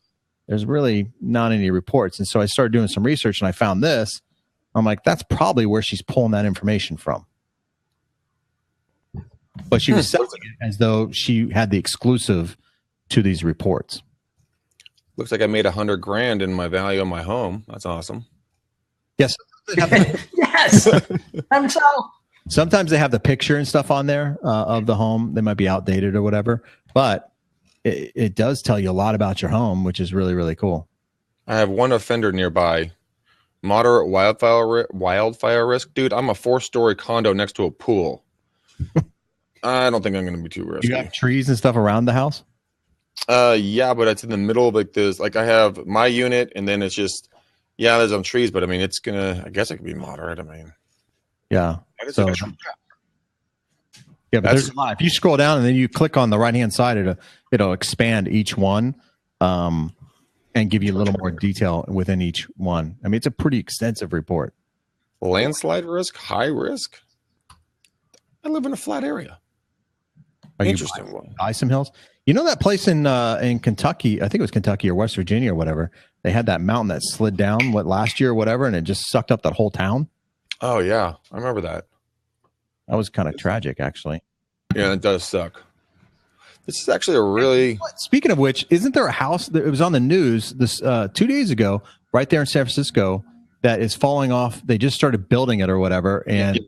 there's really not any reports. And so I started doing some research and I found this. I'm like, that's probably where she's pulling that information from. But she was selling it as though she had the exclusive to these reports. Looks like I made $100,000 in my value of my home. That's awesome. Yes. Yes. I'm so. Sometimes they have the picture and stuff on there of the home. They might be outdated or whatever, but it does tell you a lot about your home, which is really, really cool. I have one offender nearby. Moderate wildfire risk. Dude, I'm a 4-story condo next to a pool. I don't think I'm going to be too risky. You got trees and stuff around the house? Yeah, but it's in the middle of like this. Like I have my unit, and then it's just, yeah, there's some trees, but I mean, it's gonna. I guess it could be moderate. I mean, yeah. So, like yeah, but there's a lot. If you scroll down and then you click on the right hand side, it'll expand each one, and give you a little more detail within each one. I mean, it's a pretty extensive report. Landslide risk, high risk. I live in a flat area. Interesting one. Isom Hills. You know that place in Kentucky? I think it was Kentucky or West Virginia or whatever. They had that mountain that slid down last year or whatever, and it just sucked up that whole town. Oh yeah, I remember that. That was kind of tragic, actually. Yeah, it does suck. This is actually a really. Speaking of which, isn't there a house that it was on the news this 2 days ago, right there in San Francisco, that is falling off? They just started building it or whatever, and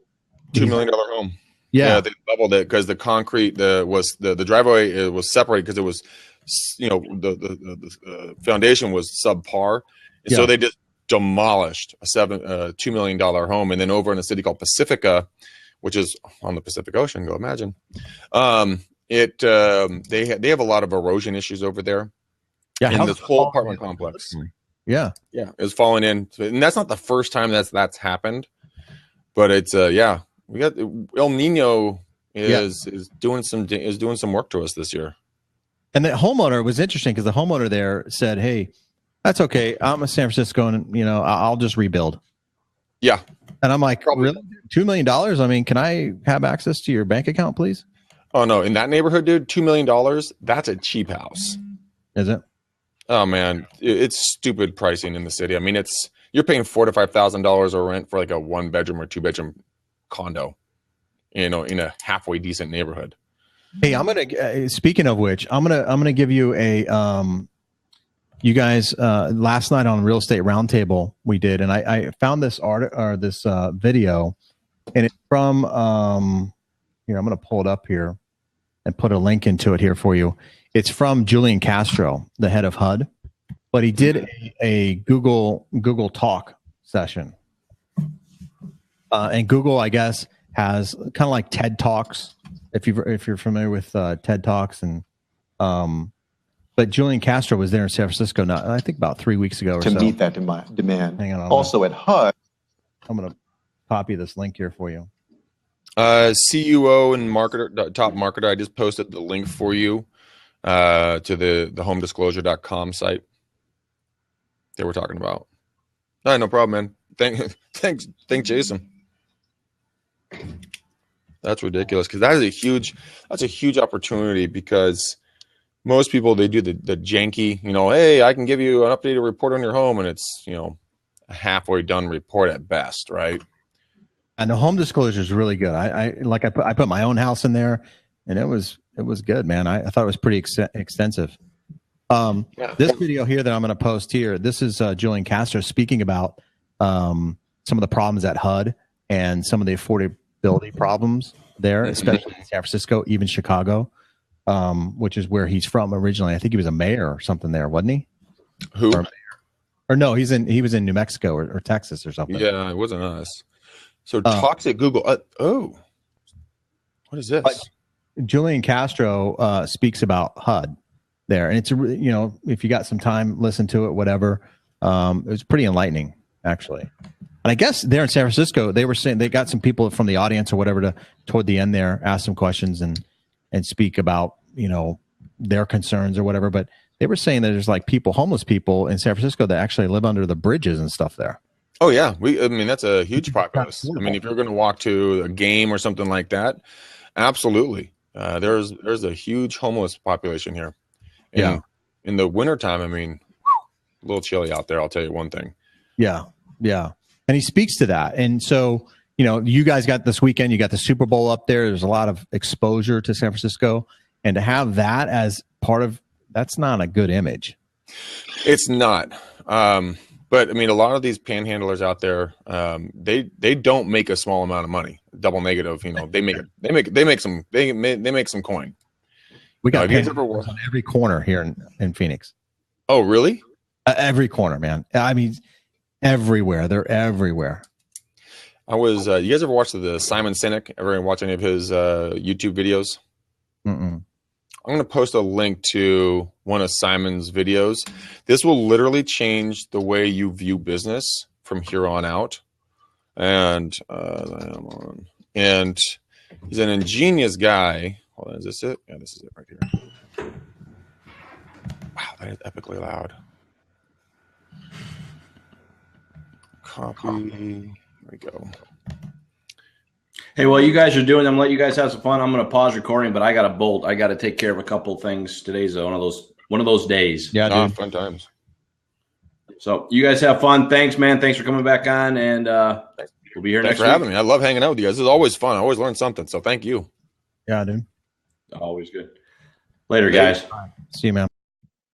$2 million home. Yeah, they leveled it because the concrete the driveway was separated because it was, you know, the foundation was subpar, and so they just demolished a $2 million home, and then over in a city called Pacifica, which is on the Pacific Ocean. Go imagine. They have a lot of erosion issues over there. Yeah, in this whole apartment complex. Yeah, it's falling in, and that's not the first time that's happened, but it's we got El Nino is doing some work to us this year. And the homeowner was interesting because the homeowner there said, "Hey, that's okay. I'm a San Francisco, and you know, I'll just rebuild." Yeah, and I'm like, really? $2 million? I mean, can I have access to your bank account, please? Oh no, in that neighborhood, dude, $2 million. That's a cheap house. Is it? Oh man, it's stupid pricing in the city. I mean, you're paying $4,000 to $5,000 of rent for like a 1-bedroom or 2-bedroom condo, you know, in a halfway decent neighborhood. Hey, I'm gonna. Speaking of which, I'm gonna give you a. You guys, last night on Real Estate Roundtable we did, and I found this this video, and it's from. Here, I'm gonna pull it up here, and put a link into it here for you. It's from Julian Castro, the head of HUD, but he did a Google Talk session. And Google, I guess, has kind of like TED Talks, if you're familiar with TED Talks, and but Julian Castro was there in San Francisco, I think about 3 weeks ago or so. To meet that demand. Hang on, also at HUD. I'm going to copy this link here for you. CUO and top marketer. I just posted the link for you to the homedisclosure.com site that we're talking about. No problem, man. Thanks, Jason. That's ridiculous because that's a huge opportunity, because most people, they do the janky, you know, hey, I can give you an updated report on your home, and it's, you know, a halfway done report at best, right? And the home disclosure is really good. I put my own house in there, and it was good, man. I thought it was pretty extensive. This video here that I'm going to post here, this is Julian Castro speaking about some of the problems at HUD and some of the affordability problems there, especially in San Francisco, even Chicago, which is where he's from originally. I think he was a mayor or something there, wasn't he? Who? Or no, he was in New Mexico or Texas or something. Yeah, it wasn't us. So toxic Google. What is this? Julian Castro speaks about HUD there, and it's if you got some time, listen to it. Whatever, it was pretty enlightening, actually. And I guess there in San Francisco, they were saying they got some people from the audience or whatever to toward the end there ask some questions and speak about their concerns or whatever. But they were saying that there's like homeless people in San Francisco that actually live under the bridges and stuff there. Oh yeah, that's a huge populace. I mean, if you're going to walk to a game or something like that, absolutely. There's a huge homeless population here. Yeah. In the wintertime, I mean, a little chilly out there. I'll tell you one thing. Yeah. Yeah. And he speaks to that. And so, you guys got this weekend, you got the Super Bowl up there. There's a lot of exposure to San Francisco. And to have that as part of, that's not a good image. It's not. But I mean, a lot of these panhandlers out there, they don't make a small amount of money. Double negative, they make some coin. We got panhandlers on every corner here in Phoenix. Oh, really? Every corner, man. I mean, everywhere. They're everywhere. I was. You guys ever watch the Simon Sinek? Ever watch any of his YouTube videos? Mm-mm. I'm going to post a link to one of Simon's videos. This will literally change the way you view business from here on out. And and he's an ingenious guy. Hold on, is this it? Yeah, this is it right here. Wow, that is epically loud. Copy. There we go. Hey, while you guys are doing them, let you guys have some fun. I'm going to pause recording, but I got to bolt. I got to take care of a couple things. Today's one of those days. Yeah, dude. Fun times. So you guys have fun. Thanks, man. Thanks for coming back on, and we'll be here Thanks next week. for having me. I love hanging out with you guys. This is always fun. I always learn something. So thank you. Yeah, dude. Always good. Later, guys. See you, man.